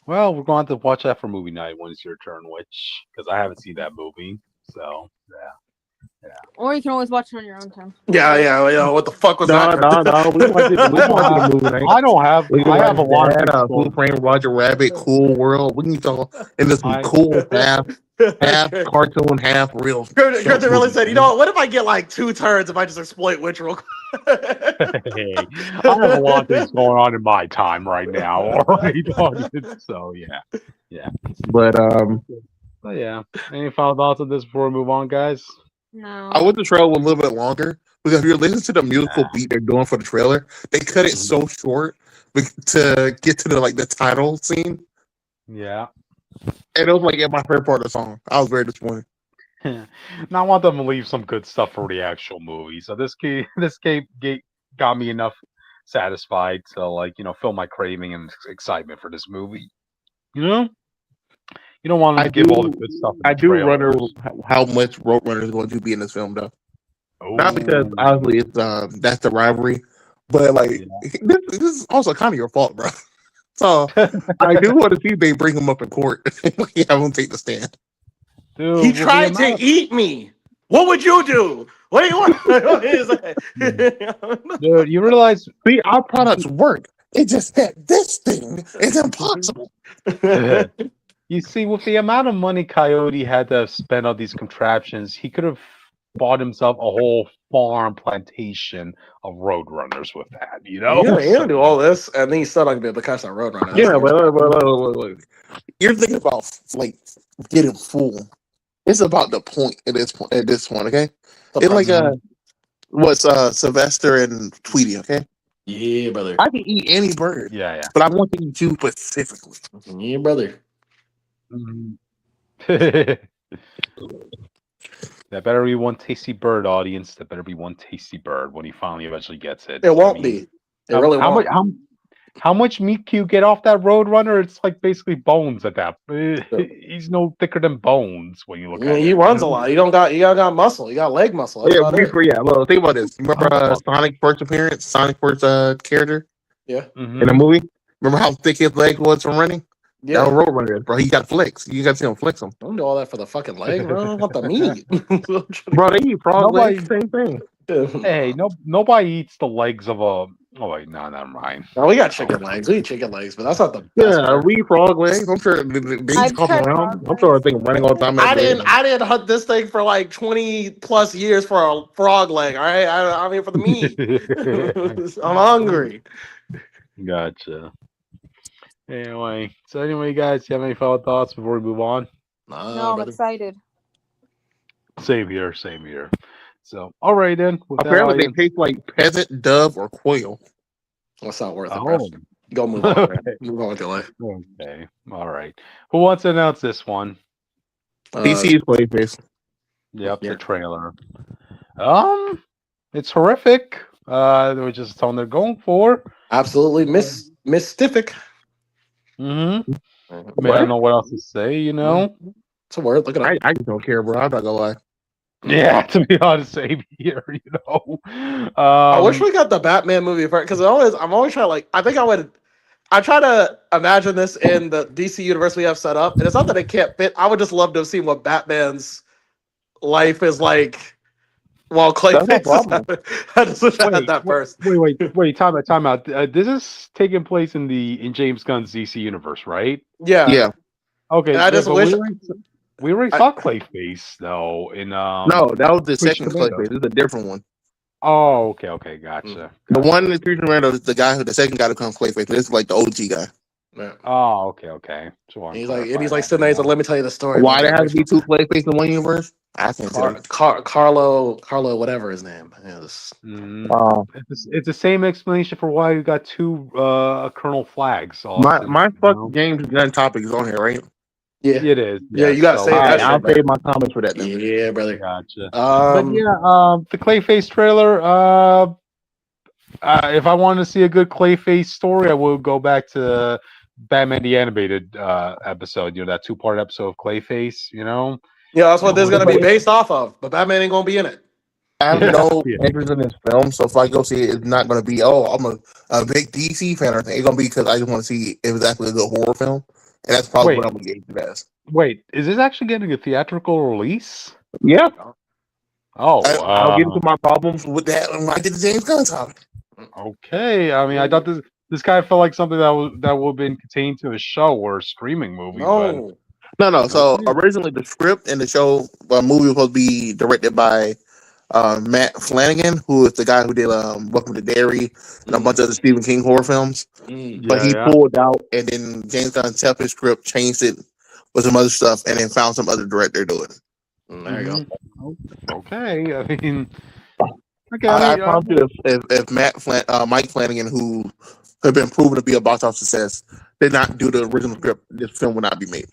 Well, we're going to have to watch that for movie night when it's your turn, because I haven't seen that movie. So yeah. Or you can always watch it on your own time. Yeah. What the fuck was that? No. We watched the movie night. I have a lot of Who Framed Roger Rabbit, Cool World. We can talk in this cool half cartoon, half real. Curtin really said, you know what if I get like 2 turns if I just exploit Witch real quick? Hey, I have a lot of things going on in my time right now. All right. So yeah. But yeah. Any final thoughts on this before we move on, guys? No. I wish the trail was a little bit longer, Because if you're listening to the musical beat they're doing for the trailer, they cut it so short to get to the title scene. Yeah. And it was like my favorite part of the song. I was very disappointed. Now I want them to leave some good stuff for the actual movie. So this game got me enough satisfied to fill my craving and excitement for this movie. You know, you don't want to give all the good stuff. I do wonder how much Roadrunner is going to be in this film, though. Oh. Not because obviously it's that's the rivalry, but this is also kind of your fault, bro. So I do want to see they bring him up in court. Have him take the stand. Dude, he tried to eat me. What would you do? What do you want? Dude, you realize our products work. It just that this thing is impossible. You see, with the amount of money Coyote had to spend on these contraptions, he could have bought himself a whole farm plantation of Roadrunners with that. You know, he's gonna do all this, and then he's still not gonna be able to catch that Roadrunner. Yeah, but you're thinking about getting full. It's about the point at this point. Okay, it's what's Sylvester and Tweety. Okay, yeah, brother. I can eat any bird. Yeah, but I want to eat you specifically. Yeah, brother. That better be one tasty bird, audience. That better be one tasty bird when he finally eventually gets it. It won't be. It really won't. How much meat can you get off that Roadrunner? It's like basically bones at that. He's no thicker than bones when you look at him. He runs a lot. You got muscle. You got leg muscle. Well, think about this. Remember Sonic's first appearance? Sonic's first character? Yeah. In the movie? Remember how thick his leg was from running? Yeah. That Roadrunner, bro. He got flex. You got to see him flex him. Don't do all that for the fucking leg, bro. I want the meat. Bro, they eat frog legs. Same thing. Hey, nobody eats the legs of a. Oh wait, no, never mind. No, we got chicken legs. We eat chicken legs, but that's not the best. Yeah, we eat frog legs. I'm sure they come around. I'm sure they're running all the time. I didn't hunt this thing for like 20 plus years for a frog leg. All right, I'm here for the meat. I'm hungry. Gotcha. Anyway, guys, you have any final thoughts before we move on? No, I'm excited. Same here. So, all right then. Apparently, they taste like peasant, dove, or quail. That's not worth it, bro. Go move on. Okay. Move on with your life. Okay. All right. Who wants to announce this one? DC is Clayface. Yep, the trailer. It's horrific. Which is the tone they're going for. Absolutely mystific. Mm-hmm. I don't know what else to say. You know, it's a word. Look at it. I just don't care, bro. I'm not gonna lie. Yeah, to be honest, same here. You know, I wish we got the Batman movie first because I'm always trying. I try to imagine this in the DC universe we have set up, and it's not that it can't fit. I would just love to have seen what Batman's life is like while Clayface. I just wish I had that first. Wait! Time out. This is taking place in James Gunn's DC universe, right? Yeah. Okay. And I just wish. We already saw Clayface though in No, that was the second Clayface. This is a different one. Oh, okay, gotcha. The one in the Future Man is the second guy to come Clayface. This is like the OG guy. Yeah. Oh, okay. So he's like sitting there. Let me tell you the story. Why there has to be two Clayface in one universe? I think Carlo, whatever his name is. It's the same explanation for why you got two Colonel Flags. My fuck James Gunn topic is on here, right? Yeah, it is. Yeah, you gotta say that. I'll save my comments for that. Then. Yeah, brother. Gotcha. The Clayface trailer. If I wanted to see a good Clayface story, I would go back to Batman the Animated episode. You know, that 2-part episode of Clayface. You know. Yeah, that's what this is gonna be based off of. But Batman ain't gonna be in it. I have no interest in this film, so if I go see it, it's not gonna be. Oh, I'm a big DC fan or anything. It's gonna be because I just want to see if it's actually a good horror film. And that's probably what I'm going to get it as. Wait, is this actually getting a theatrical release? Yeah. Oh, I'll get into my problems with that when I get the James Gunn topic. Okay, I mean, I thought this guy felt like something that would have been contained to a show or a streaming movie. No. So originally, the script and the show movie was supposed to be directed by Matt Flanagan, who is the guy who did Welcome to Derry and a bunch of other Stephen King horror films. But he pulled out, and then James Gunn took his script, changed it with some other stuff, and then found some other director to do it. There you go. Okay, I mean, I promise you, if Mike Flanagan, who had been proven to be a box office success, did not do the original script, this film would not be made.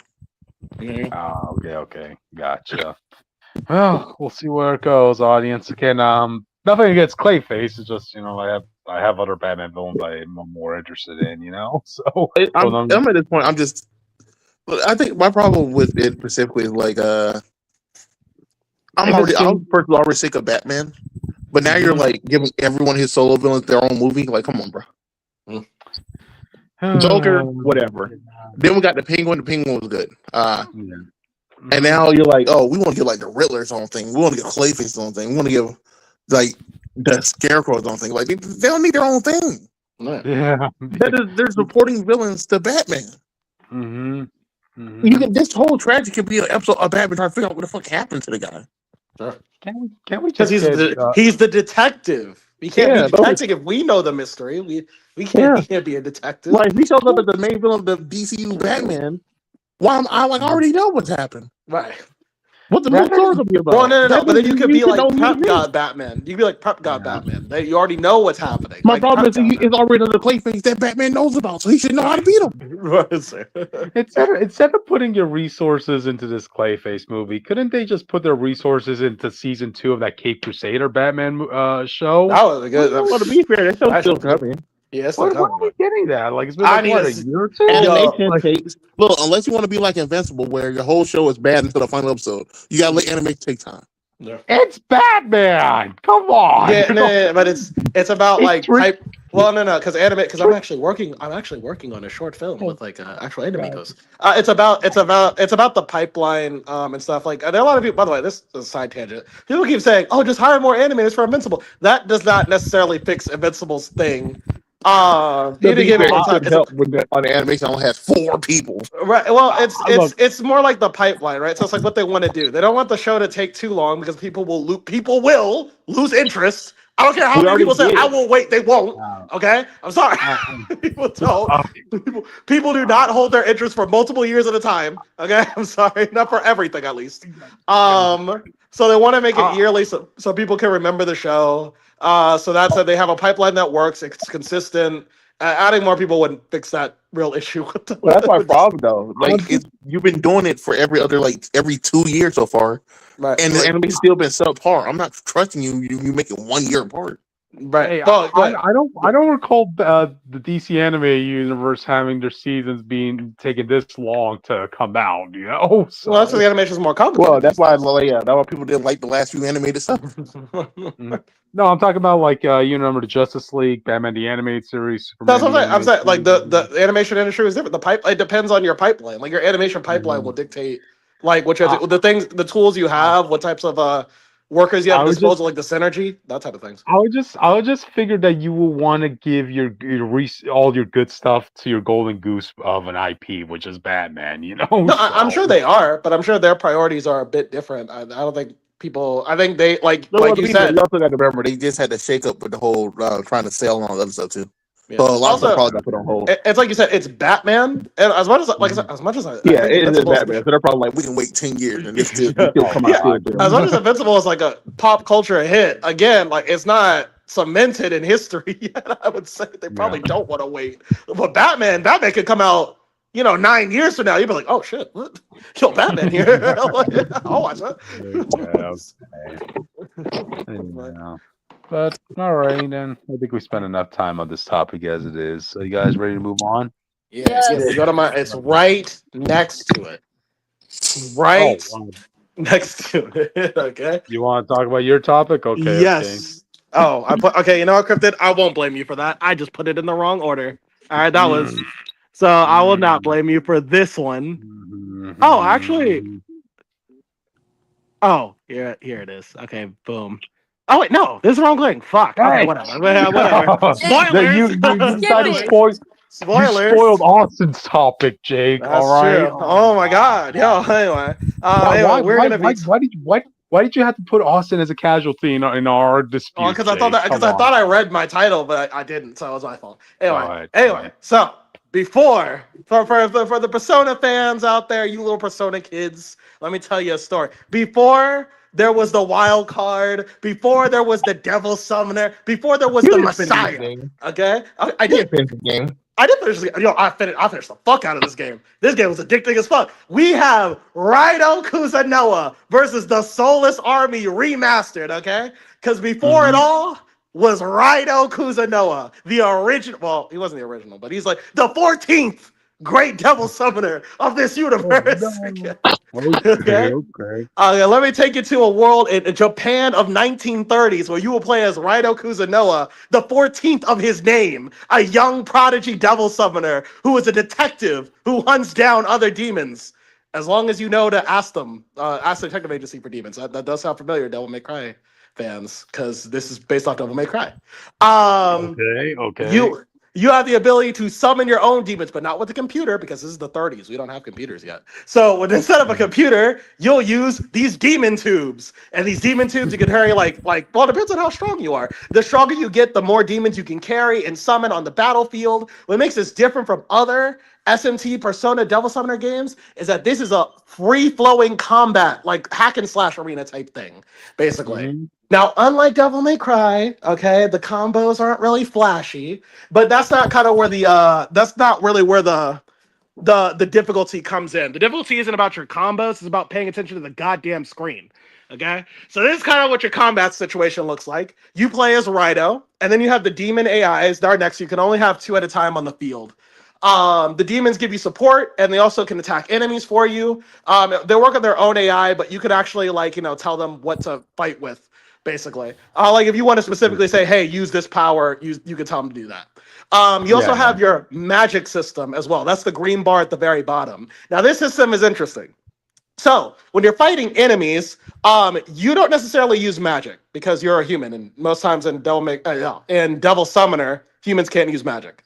Okay, gotcha. Well, we'll see where it goes, audience. Again, nothing against Clayface. It's just I have other Batman villains I'm more interested in. So I'm at this point. I think my problem with it specifically is like I'm first already sick of Batman, but now you're like giving everyone his solo villains their own movie. Like, come on, bro. Joker, whatever. Then we got the Penguin. The Penguin was good. And now you're like, oh, we want to give like the Riddler's own thing. We want to give Clayface's own thing. We want to give like the Scarecrow's own thing. Like they don't need their own thing. Yeah, they're supporting villains to Batman. This whole tragedy could be an episode of Batman trying to figure out what the fuck happened to the guy. Sure. Can we just he's the detective. We can't be detecting if we know the mystery. We can't be a detective. Like if he shows up as the main villain of the DCU Batman, I already know what's happened. Right. What the story gonna be about? Well, no. But then you could be like Prep God Batman. You could be like Prep God Batman. You already know what's happening. My problem is it's already on the Clayface that Batman knows about, so he should know how to beat him. Instead of putting your resources into this Clayface movie, couldn't they just put their resources into season 2 of that Cape Crusader Batman show? That was good. Well, to be fair, that's still coming. Yeah, why are we getting that? Like, it's been like, a year or two? Animation takes... Look, unless you want to be like Invincible, where your whole show is bad until the final episode, you gotta let animation take time. Yeah. It's Batman. Come on. Yeah, but it's about like type. Well, no, because I'm actually working on a short film with like actual animators. It's about the pipeline and stuff. Like there are a lot of people. By the way, this is a side tangent. People keep saying, "Oh, just hire more animators for Invincible." That does not necessarily fix Invincible's thing. You need to give it more time. On the animation only has 4 people. Right. Well, it's more like the pipeline, right? So it's like what they want to do. They don't want the show to take too long because people will lose interest. I don't care how many people say I will wait. They won't. Okay. I'm sorry. People don't. People do not hold their interest for multiple years at a time. Okay. I'm sorry. Not for everything, at least. So they want to make it yearly so people can remember the show. So that's that they have a pipeline that works. It's consistent. Adding more people wouldn't fix that real issue. Well, that's my problem, though. Like, you've been doing it for every 2 years so far, right? And the anime's still been subpar. I'm not trusting you. You make it 1 year apart. Right. Hey, I don't recall the DC anime universe having their seasons being taking this long to come out. So. Well, that's why the animation is more complicated. Well, that's why people didn't like the last few animated stuff. No, I'm talking about like you remember the Justice League, Batman the Animated Series. Superman, that's what I'm saying. Like the animation industry is different. It depends on your pipeline. Like your animation pipeline will dictate like the tools you have, what types of workers you have at disposal, like the synergy, that type of things. I would just figure that you will want to give your all your good stuff to your golden goose of an IP, which is Batman. No, I'm sure they are, but I'm sure their priorities are a bit different. I don't think people. I think they like you said. You also got to remember they just had to shake up with the whole trying to sell and all that other stuff too. Yeah. So a lot of stuff probably got put on hold. It's like you said, it's Batman, and as much as it is Batman. So they're probably like, we can wait 10 years and this still come out. As much as Invincible is like a pop culture hit, again, like it's not cemented in history yet. I would say they probably don't want to wait. But Batman could come out, 9 years from now. You'd be like, oh shit, what? Yo, Batman here. I'll watch that. But all right, then I think we spent enough time on this topic as it is. So you guys ready to move on? Yes. It's right next to it. Right next to it. Okay. You want to talk about your topic? Okay. Yes. Okay. Oh, okay. You know what, Cryptid? I won't blame you for that. I just put it in the wrong order. All right, that was. So I will not blame you for this one. Oh, actually. Oh, here it is. Okay, boom. Oh wait, no, this is the wrong thing. Fuck. Okay, whatever. Spoilers. Spoilers. You spoiled Austin's topic, Jake. That's all right. True. Oh my god. Yo. Anyway, why did you have to put Austin as a casualty in our dispute? Oh, because I thought I read my title, but I didn't, so it was my fault. Anyway. So before for the Persona fans out there, you little Persona kids, let me tell you a story. Before there was the wild card, before there was the devil summoner, before there was You the didn't finish this Messiah. game. Okay, I You did. didn't finish the game. I did finish. I finished the fuck out of this game. This game was addicting as fuck. We have Rhino Kuzunoa versus the Soulless Army remastered. Okay, because before it all was Rhino Kuzunoa, the original. Well, he wasn't the original, but he's like the 14th great devil summoner of this universe. Okay. Okay. Let me take you to a world in Japan of 1930s where you will play as Rhino Kuzunoa, the 14th of his name, a young prodigy devil summoner who is a detective who hunts down other demons. As long as you know to ask them, ask the detective agency for demons. That does sound familiar, Devil May Cry fans, because this is based off Devil May Cry. Okay. You have the ability to summon your own demons, but not with a computer because this is the 30s. We don't have computers yet. So instead of a computer, you'll use these demon tubes. And these demon tubes you can carry well, it depends on how strong you are. The stronger you get, the more demons you can carry and summon on the battlefield. What makes this different from other SMT Persona Devil Summoner games is that this is a free-flowing combat, like hack and slash arena type thing, basically. Now, unlike Devil May Cry, okay, the combos aren't really flashy, but that's not kind of where that's not really where the difficulty comes in. The difficulty isn't about your combos, it's about paying attention to the goddamn screen. Okay? So this is kind of what your combat situation looks like. You play as Rhino, and then you have the demon AIs that are next. You can only have 2 at a time on the field. The demons give you support, and they also can attack enemies for you. They work on their own AI, but you can actually tell them what to fight with. Basically, if you want to specifically say, "Hey, use this power," you can tell them to do that. You also have your magic system as well. That's the green bar at the very bottom. Now, this system is interesting. So, when you're fighting enemies, you don't necessarily use magic because you're a human, and most times in Devil Summoner, humans can't use magic.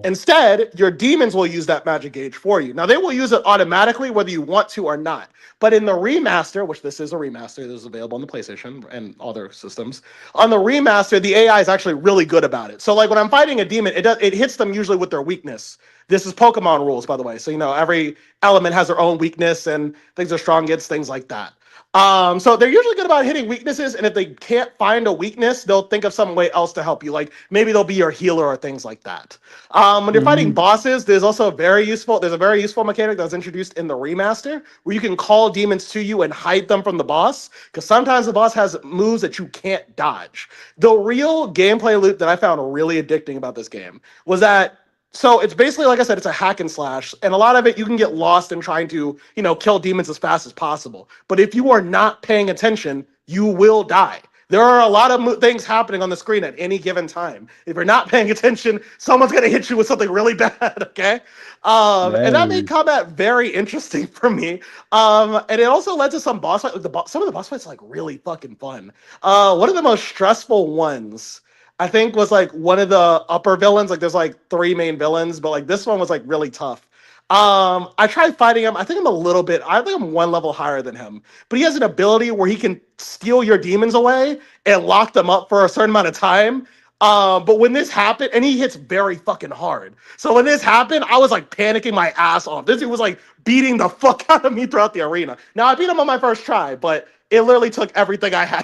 Instead, your demons will use that magic gauge for you. Now, they will use it automatically whether you want to or not. But in the remaster, which this is a remaster, this is available on the PlayStation and other systems. On the remaster, the AI is actually really good about it. So, when I'm fighting a demon, it hits them usually with their weakness. This is Pokemon rules, by the way. So, every element has their own weakness and things are strong against things like that. So they're usually good about hitting weaknesses, and if they can't find a weakness, they'll think of some way else to help you. Like maybe they'll be your healer or things like that. When you're fighting bosses, there's a very useful mechanic that was introduced in the remaster where you can call demons to you and hide them from the boss, because sometimes the boss has moves that you can't dodge. The real gameplay loop that I found really addicting about this game was that so it's basically, like I said, it's a hack and slash, and a lot of it you can get lost in trying to, kill demons as fast as possible. But if you are not paying attention, you will die. There are a lot of things happening on the screen at any given time. If you're not paying attention, someone's gonna hit you with something really bad. Okay, and that made combat very interesting for me. And it also led to some boss fights. Some of the boss fights are really fucking fun. One of the most stressful ones, I think, was one of the upper villains. There's 3 main villains, but this one was really tough. I tried fighting him. I think I'm 1 level higher than him, but he has an ability where he can steal your demons away and lock them up for a certain amount of time. But when this happened, and he hits very fucking hard. So when this happened, I was panicking my ass off. This dude was beating the fuck out of me throughout the arena. Now I beat him on my first try, but it literally took everything I had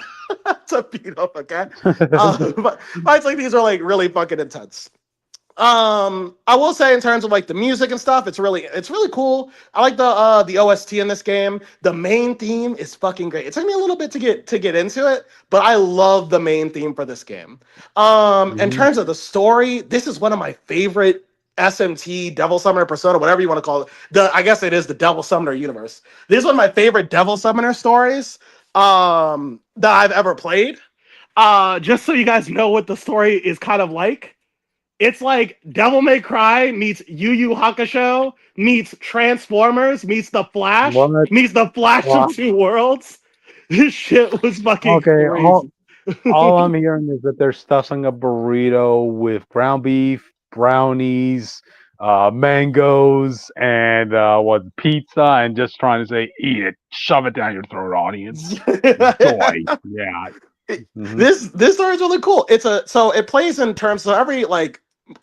to beat him. Okay, but fights like these are really fucking intense. I will say in terms of the music and stuff, it's really cool. I like the OST in this game. The main theme is fucking great. It took me a little bit to get into it, but I love the main theme for this game. In terms of the story, this is one of my favorite SMT, Devil Summoner Persona, whatever you want to call it. I guess it is the Devil Summoner universe. This is one of my favorite Devil Summoner stories that I've ever played. Just so you guys know what the story is kind of like. It's like Devil May Cry meets Yu Yu Hakusho meets Transformers meets The Flash meets The Flash of Two Worlds. This shit was fucking crazy. All I'm hearing is that they're stuffing a burrito with ground beef, brownies, mangoes, and pizza, and just trying to say, eat it, shove it down your throat, audience. Joy. Yeah. This story is really cool. So it plays in terms, so every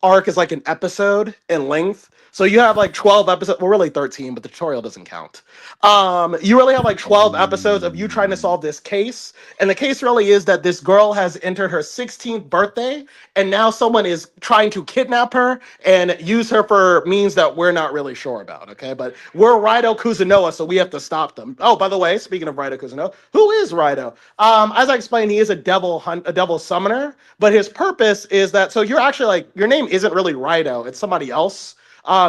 arc is an episode in length. So you have like 12 episodes, well, really 13, but the tutorial doesn't count. You really have like 12 episodes of you trying to solve this case. And the case really is that this girl has entered her 16th birthday, and now someone is trying to kidnap her and use her for means that we're not really sure about, okay? But we're Raido Kuzunoa, so we have to stop them. Oh, by the way, speaking of Raido Kuzunoa, who is Raido? As I explained, he is a devil summoner, but his purpose is that, so you're actually like, your name isn't really Raido, it's somebody else.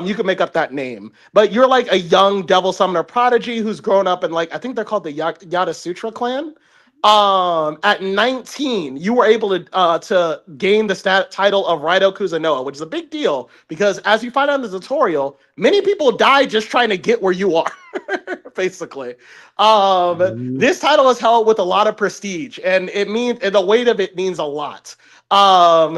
You can make up that name, but you're like a young devil summoner prodigy who's grown up in, like, I think they're called the Yada Sutra clan. At 19, you were able to gain the title of Raido Kuzunoa, which is a big deal because, as you find out in the tutorial, many people die just trying to get where you are. Basically, this title is held with a lot of prestige, and the weight of it means a lot.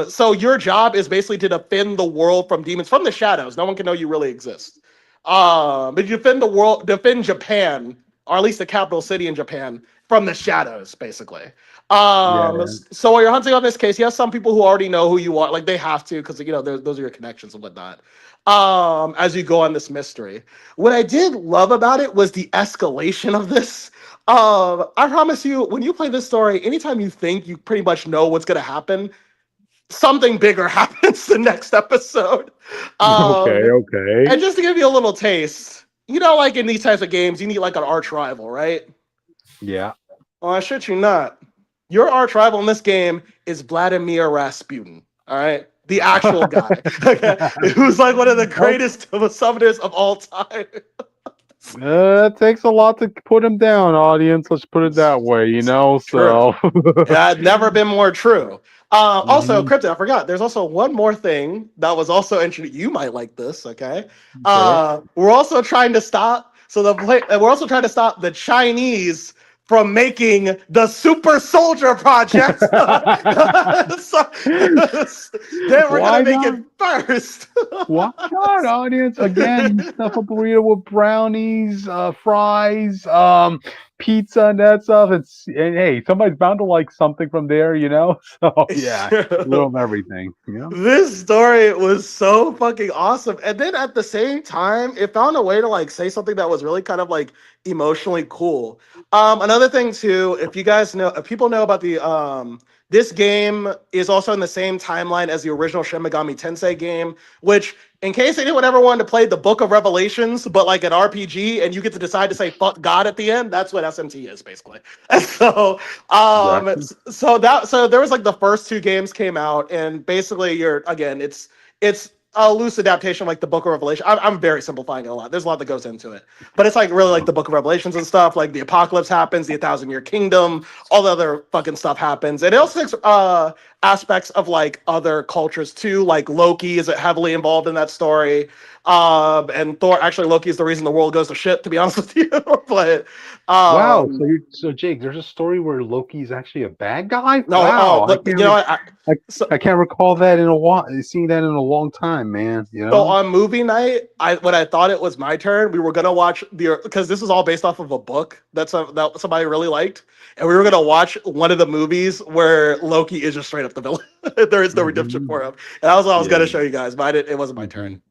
So your job is basically to defend the world from demons from the shadows. No one can know you really exist. But you defend the world, defend Japan, or at least the capital city in Japan, from the shadows, basically. So while you're hunting on this case, you have some people who already know who you are, like they have to, because those are your connections and whatnot. As you go on this mystery, what I did love about it was the escalation of this. I promise you, when you play this story, anytime you think you pretty much know what's going to happen, something bigger happens the next episode. Okay. And just to give you a little taste, like in these types of games, you need like an arch rival, right? Yeah. Well, I shit you not. Your arch rival in this game is Vladimir Rasputin. All right, the actual guy, who's like one of the greatest summoners of all time. It takes a lot to put him down, audience. Let's put it that way, So yeah, never been more true. Also, Crypto, I forgot. There's also one more thing that was also introduced. You might like this, okay? We're also trying to stop. We're also trying to stop the Chinese from making the Super Soldier Project. They were going to make it first. Why not, audience? Again, you stuff a burrito with brownies, fries, pizza, and that stuff. And hey, somebody's bound to like something from there, So yeah, a little of everything. This story was so fucking awesome, and then at the same time, it found a way to like say something that was really kind of like emotionally cool. Another thing too, if people know about the this game is also in the same timeline as the original Shin Megami Tensei game, which, in case anyone ever wanted to play the Book of Revelations, but like an RPG, and you get to decide to say "fuck God" at the end, that's what SMT is basically. And so there was like the first two games came out, and basically it's a loose adaptation like the Book of Revelation. I'm very simplifying it a lot. There's a lot that goes into it, but it's like really like the Book of Revelations and stuff. Like the apocalypse happens, the 1,000-year kingdom, all the other fucking stuff happens, and it also takes aspects of like other cultures too. Like Loki is heavily involved in that story, and Thor. Actually, Loki is the reason the world goes to shit. To be honest with you, but wow. So Jake, there's a story where Loki's actually a bad guy. No, wow. Look, I can't recall that in a while. Seeing that in a long time, man. So on movie night, when I thought it was my turn, we were gonna watch because this is all based off of a book that somebody really liked, and we were gonna watch one of the movies where Loki is just straight up the villain. There is no redemption for him, and that was what I was gonna show you guys, but it wasn't my turn.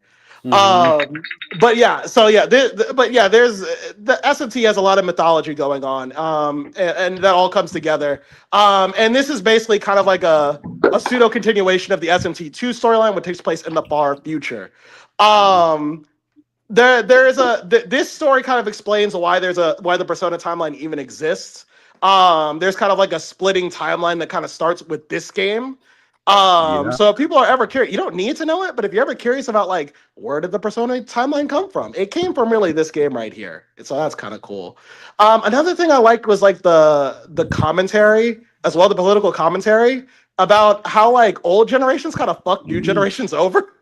But yeah, there's the SMT has a lot of mythology going on, and that all comes together. And this is basically kind of like a pseudo continuation of the SMT2 storyline, which takes place in the far future. This story kind of explains why the Persona timeline even exists. There's kind of like a splitting timeline that kind of starts with this game. So if people are ever curious, you don't need to know it, but if you're ever curious about like where did the Persona timeline come from, it came from really this game right here. So that's kind of cool. Another thing I liked was like the commentary as well, the political commentary about how like old generations kind of fuck new generations over,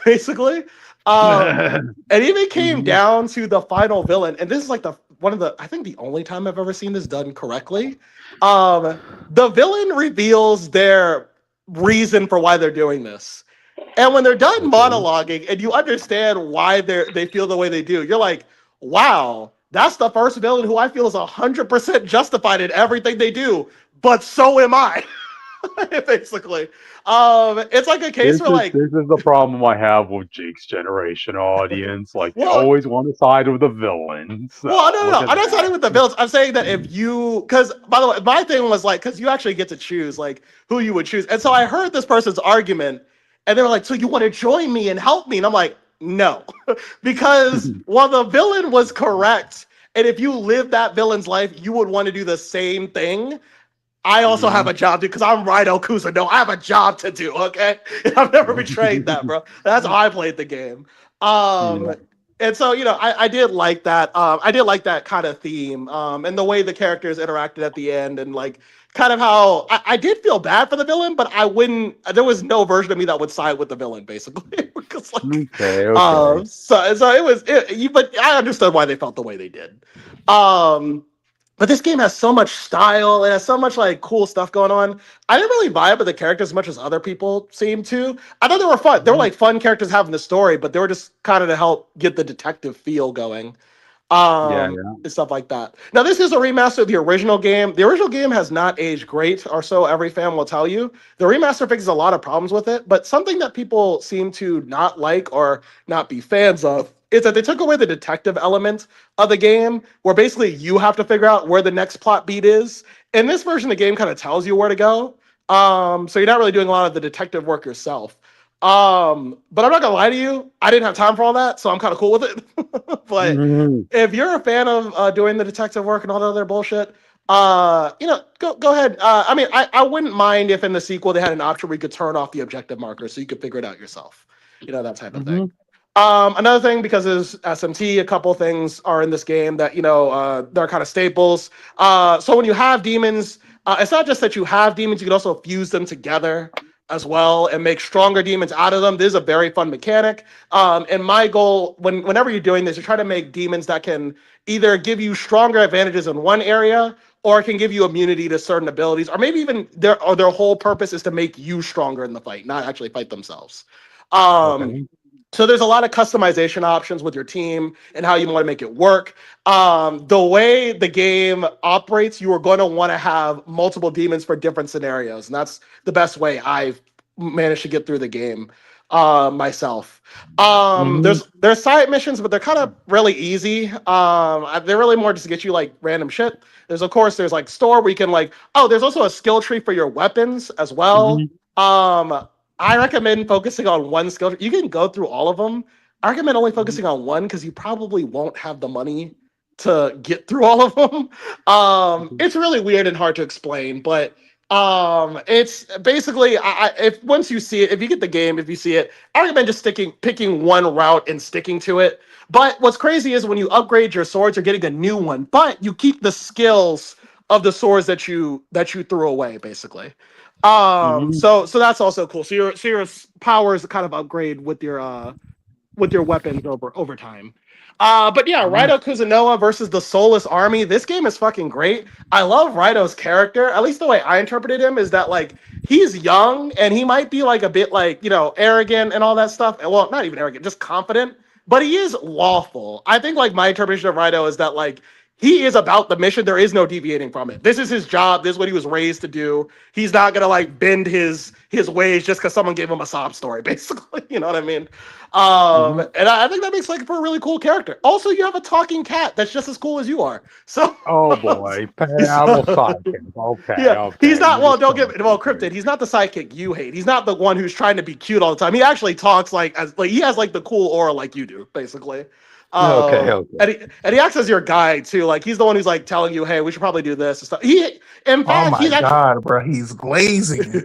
basically. And even came down to the final villain, and this is like I think the only time I've ever seen this done correctly. The villain reveals their reason for why they're doing this, and when they're done monologuing and you understand why they feel the way they do, you're like, wow, that's the first villain who I feel is 100% justified in everything they do, but so am I. Basically, it's like a case where like this is the problem I have with Jake's generation audience. Like they well, always want to side with the villain. So, well, no. look at I'm not that. siding with the villains. I'm saying that if you, because by the way, my thing was like, because you actually get to choose like who you would choose, and so I heard this person's argument, and they were like, "So you want to join me and help me?" And I'm like, "No," because while the villain was correct, and if you lived that villain's life, you would want to do the same thing. I also have a job to do because I'm Rhino Kuzuno. I have a job to do, okay? And I've never betrayed that, bro. That's how I played the game. Yeah. And so, I did like that. I did like that kind of theme, and the way the characters interacted at the end, and like kind of how I did feel bad for the villain, but I wouldn't. There was no version of me that would side with the villain, basically. Because like, Okay. so it was. But I understood why they felt the way they did. But this game has so much style. It has so much like cool stuff going on. I didn't really vibe with the characters as much as other people seem to. I thought they were fun. They were like fun characters having the story, but they were just kind of to help get the detective feel going. Yeah. And stuff like that. Now, this is a remaster of the original game. The original game has not aged great, or so every fan will tell you. The remaster fixes a lot of problems with it, but something that people seem to not like or not be fans of is that they took away the detective element of the game, where basically you have to figure out where the next plot beat is. In this version, the game kind of tells you where to go. So you're not really doing a lot of the detective work yourself. But I'm not gonna lie to you, I didn't have time for all that, so I'm kind of cool with it. But if you're a fan of doing the detective work and all the other bullshit, go ahead. I mean, I wouldn't mind if in the sequel they had an option where you could turn off the objective marker so you could figure it out yourself. That type of thing. Another thing, because there's SMT, a couple things are in this game that they're kind of staples. So when you have demons, it's not just that you have demons; you can also fuse them together as well and make stronger demons out of them. This is a very fun mechanic. And my goal, whenever you're doing this, you're trying to make demons that can either give you stronger advantages in one area, or it can give you immunity to certain abilities, or maybe even their whole purpose is to make you stronger in the fight, not actually fight themselves. Okay. So there's a lot of customization options with your team and how you want to make it work. The way the game operates, you are going to want to have multiple demons for different scenarios, and that's the best way I've managed to get through the game myself. There's side missions, but they're kind of really easy. They're really more just to get you like random shit. There's like store where you can there's also a skill tree for your weapons as well. I recommend focusing on one skill. You can go through all of them. I recommend only focusing on one because you probably won't have the money to get through all of them. It's really weird and hard to explain, but it's basically if once you see it, if you get the game, if you see it, I recommend just picking one route and sticking to it. But what's crazy is when you upgrade your swords, you're getting a new one, but you keep the skills of the swords that you threw away, basically. So that's also cool. So your powers kind of upgrade with your weapons over time. But yeah, Raito Kuzunoa versus the Soulless Army. This game is fucking great. I love Raito's character. At least the way I interpreted him is that like he's young and he might be like a bit like arrogant and all that stuff. Well, not even arrogant, just confident. But he is lawful. I think like my interpretation of Raito is that like he is about the mission. There is no deviating from it. This is his job. This is what he was raised to do. He's not gonna like bend his ways just because someone gave him a sob story, basically. You know what I mean? And I think that makes like for a really cool character. Also, you have a talking cat that's just as cool as you are. So, oh boy, I will side him. Okay, yeah, okay. he's not. Well, don't get Cryptid. He's not the sidekick you hate. He's not the one who's trying to be cute all the time. He actually talks like he has like the cool aura like you do, basically. Okay. And he acts as your guide too. Like he's the one who's like telling you, "Hey, we should probably do this and stuff." In fact, he's God, bro, he's glazing.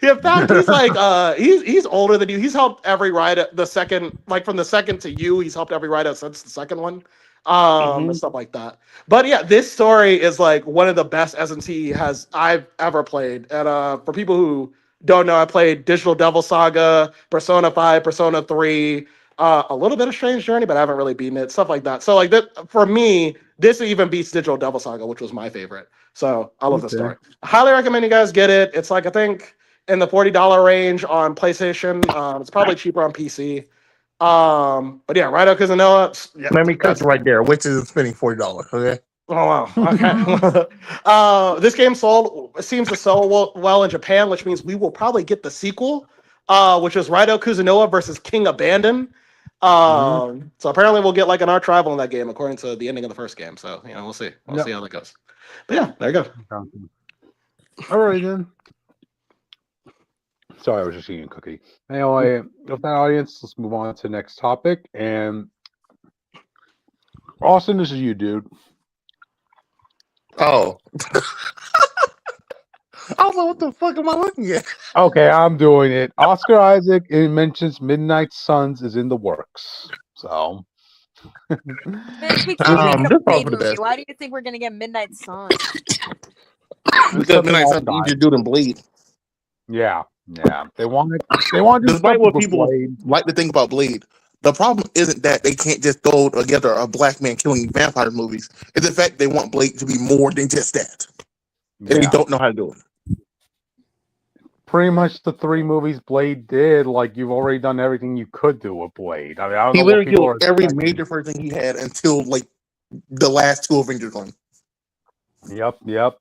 In fact, he's like he's older than you. He's helped every ride the second, like from the second to you. He's helped every ride since the second one, and stuff like that. But yeah, this story is like one of the best SMT I've ever played. And for people who don't know, I played Digital Devil Saga, Persona 5, Persona 3. A little bit of Strange Journey, but I haven't really beaten it. Stuff like that. So like that for me, this even beats Digital Devil Saga, which was my favorite. So I love the story. I highly recommend you guys get it. It's like I think in the $40 range on PlayStation. It's probably cheaper on PC. But yeah, Raito Kuzunoa. Yeah, Let me cut you right there. Which is spending $40. Okay. Oh wow! Okay. This game seems to sell well in Japan, which means we will probably get the sequel, which is Raido Kuzunoa versus King Abandon. So apparently we'll get like an arch rival in that game, according to the ending of the first game. So we'll see. We'll see how that goes. But yeah, there you go. All right then. Sorry, I was just eating a cookie. Anyway, with that, audience, let's move on to the next topic. And Austin, this is you, dude. Oh. I was like, what the fuck am I looking at? Okay, I'm doing it. Oscar Isaac mentions Midnight Suns is in the works. So Bitch, we can't make a Blade movie. Why do you think we're gonna get Midnight Suns? Because Midnight Suns is easier to do than Blade. Yeah. They want to do despite what people Blade. like to think about Blade. The problem isn't that they can't just throw together a black man killing vampire movies. It's the fact they want Blade to be more than just that. And they don't know how to do it. Pretty much the 3 movies Blade did, like you've already done everything you could do with Blade. I mean, I don't he know literally killed every major first thing he had until like the last 2 Avengers one. Yep.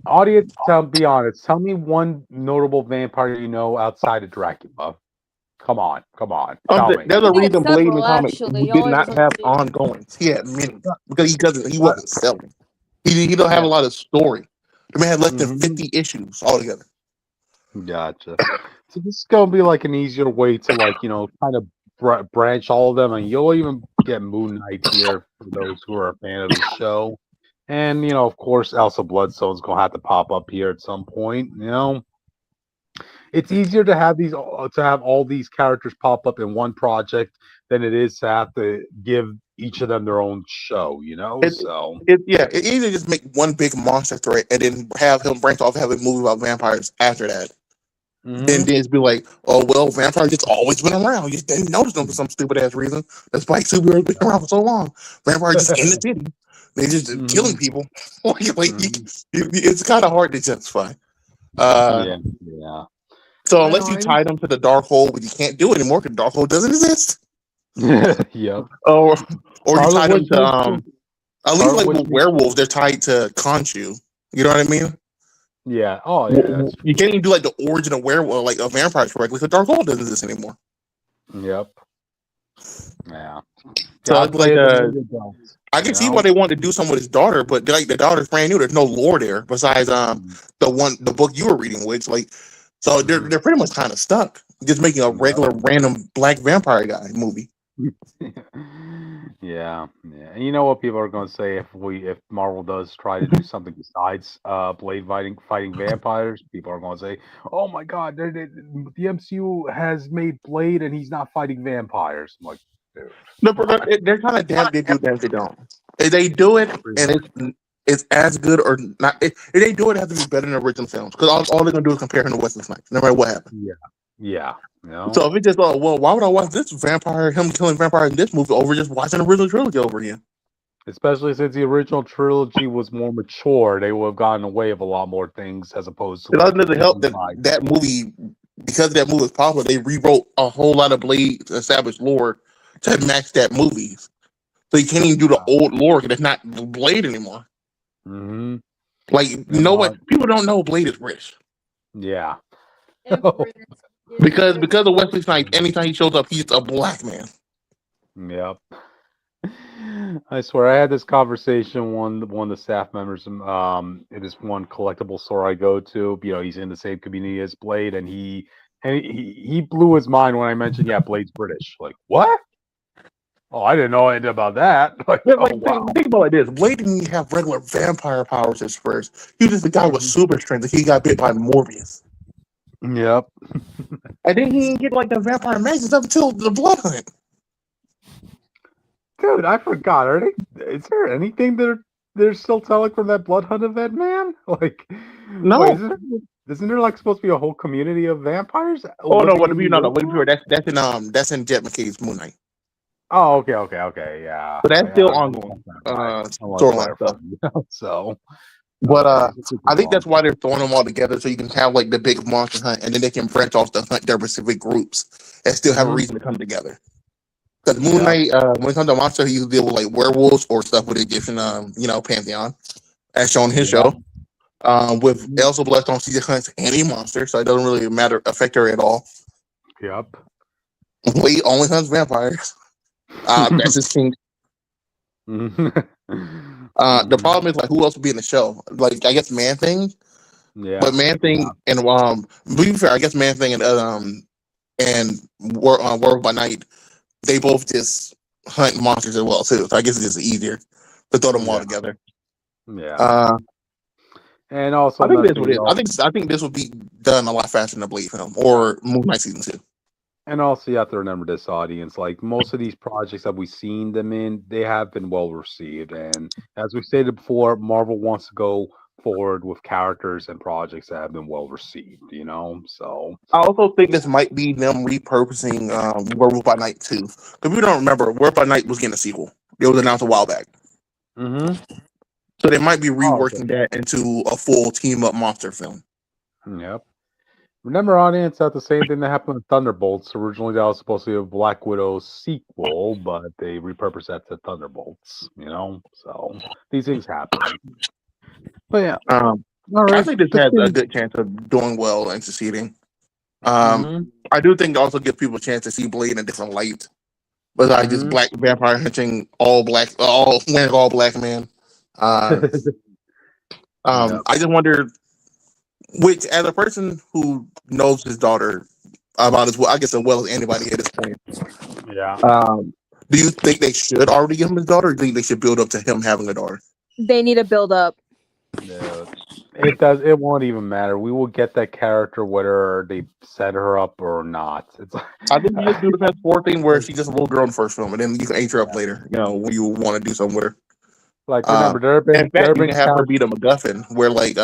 Audience, be honest. Tell me one notable vampire you know outside of Dracula. Come on. Tell me. There's a reason Blade in the comics did not have ongoing. He had many because he wasn't selling. He don't have a lot of story. The man had less than 50 issues altogether. Gotcha. So this is gonna be like an easier way to kind of branch all of them, and you'll even get Moon Knight here for those who are a fan of the show. And of course, Elsa Bloodstone's gonna have to pop up here at some point. It's easier to have all these characters pop up in one project than it is to have to give each of them their own show. It's easy to just make one big monster threat and then have him branch off, have a movie about vampires after that. And then just be like, oh well, vampires just always been around. You just didn't notice them for some stupid ass reason. That's why superheroes been around for so long. Vampires just in the city. They're just killing people. It's kind of hard to justify. Yeah. So unless you tie them to the Darkhold, but you can't do it anymore because Darkhold doesn't exist. Yep. Or you tie them to at least like with werewolves, they're tied to Khonshu. You know what I mean? Yeah. Oh yeah. You can't even do like the origin of werewolf, like a vampire correctly, because Darkhold doesn't exist anymore. Yep. Yeah. So it's like I can see why they wanted to do something with his daughter, but like the daughter's brand new. There's no lore there besides the book you were reading, which so they're pretty much kind of stuck just making a regular random black vampire guy movie. Yeah. And you know what people are going to say if Marvel does try to do something besides Blade fighting vampires, people are going to say, "Oh my God, the MCU has made Blade and he's not fighting vampires." I'm like, dude. No, they're kind of damn. They do, damn they don't. If they do it, and it's as good or not. If they do it, it has to be better than the original films because all they're gonna do is compare him to Wesley Snipes, no matter what happens. Yeah. So if it just well, why would I watch this him killing vampires in this movie over just watching the original trilogy over again? Especially since the original trilogy was more mature, they would have gotten away with a lot more things as opposed to. It doesn't help that movie, because that movie was popular. They rewrote a whole lot of Blade established lore to match that movie, so you can't even do the old lore because it's not Blade anymore. Like people don't know Blade is British. Yeah. Because of Wesley Snipes, anytime he shows up, he's a black man. Yep. I swear, I had this conversation one of the staff members. It is one collectible store I go to. He's in the same community as Blade, and he blew his mind when I mentioned, Blade's British. Like, what? Oh, I didn't know anything about that. Think about it like this: Blade didn't even have regular vampire powers at first. He was just the guy with super strength. He got bit by Morbius. Yep. And then he didn't get like the vampire magic up until the Blood Hunt. Dude, I forgot. Is there anything that they're still telling from that Blood Hunt event, man? Like, no. Isn't there like supposed to be a whole community of vampires? Oh no! That's in Jet McKay's Moon Knight. Oh, okay, yeah. But that's still ongoing storyline stuff. So. But I think that's why they're throwing them all together, so you can have like the big monster hunt, and then they can branch off to hunt their specific groups and still have a reason to come together. Because Moon Knight, when it comes to monster, he deal with like werewolves or stuff with the Egyptian, pantheon, as shown in his show. With Elsa Bloodstone, she just hunts any monster, so it doesn't really affect her at all. Yep. Wade only hunts vampires. That's his king. The problem is like who else would be in the show? Like I guess Man Thing. Yeah. But Man Thing and to be fair, I guess Man Thing and Werewolf by Night, they both just hunt monsters as well too. So I guess it's just easier to throw them all together. Yeah. And also, I think this would I think this would be done a lot faster than a Blade film or Moon Knight season 2. And also, you have to remember this audience. Like most of these projects that we've seen them in, they have been well received. And as we stated before, Marvel wants to go forward with characters and projects that have been well received. So I also think this might be them repurposing Werewolf by Night 2. Because we don't remember, Werewolf by Night was getting a sequel. It was announced a while back. So they might be reworking that into a full team-up monster film. Yep. Remember, audience, that the same thing that happened with Thunderbolts. Originally, that was supposed to be a Black Widow sequel, but they repurposed that to Thunderbolts. So these things happen. But yeah, all right. I think this has a good chance of doing well and succeeding. I do think it also gives people a chance to see Blade in a different light, besides just black vampire hunting all black man. I just wonder. Which, as a person who knows his daughter about as well, I guess as well as anybody at this point, do you think they should already give him his daughter, or do you think they should build up to him having a daughter? They need to build up. No, it won't even matter. We will get that character whether they set her up or not. I think you just do the PS4 thing where she's just a little girl in the first film, and then you can age her up later. When you want to do somewhere. Like remember, you can have her be the MacGuffin, where like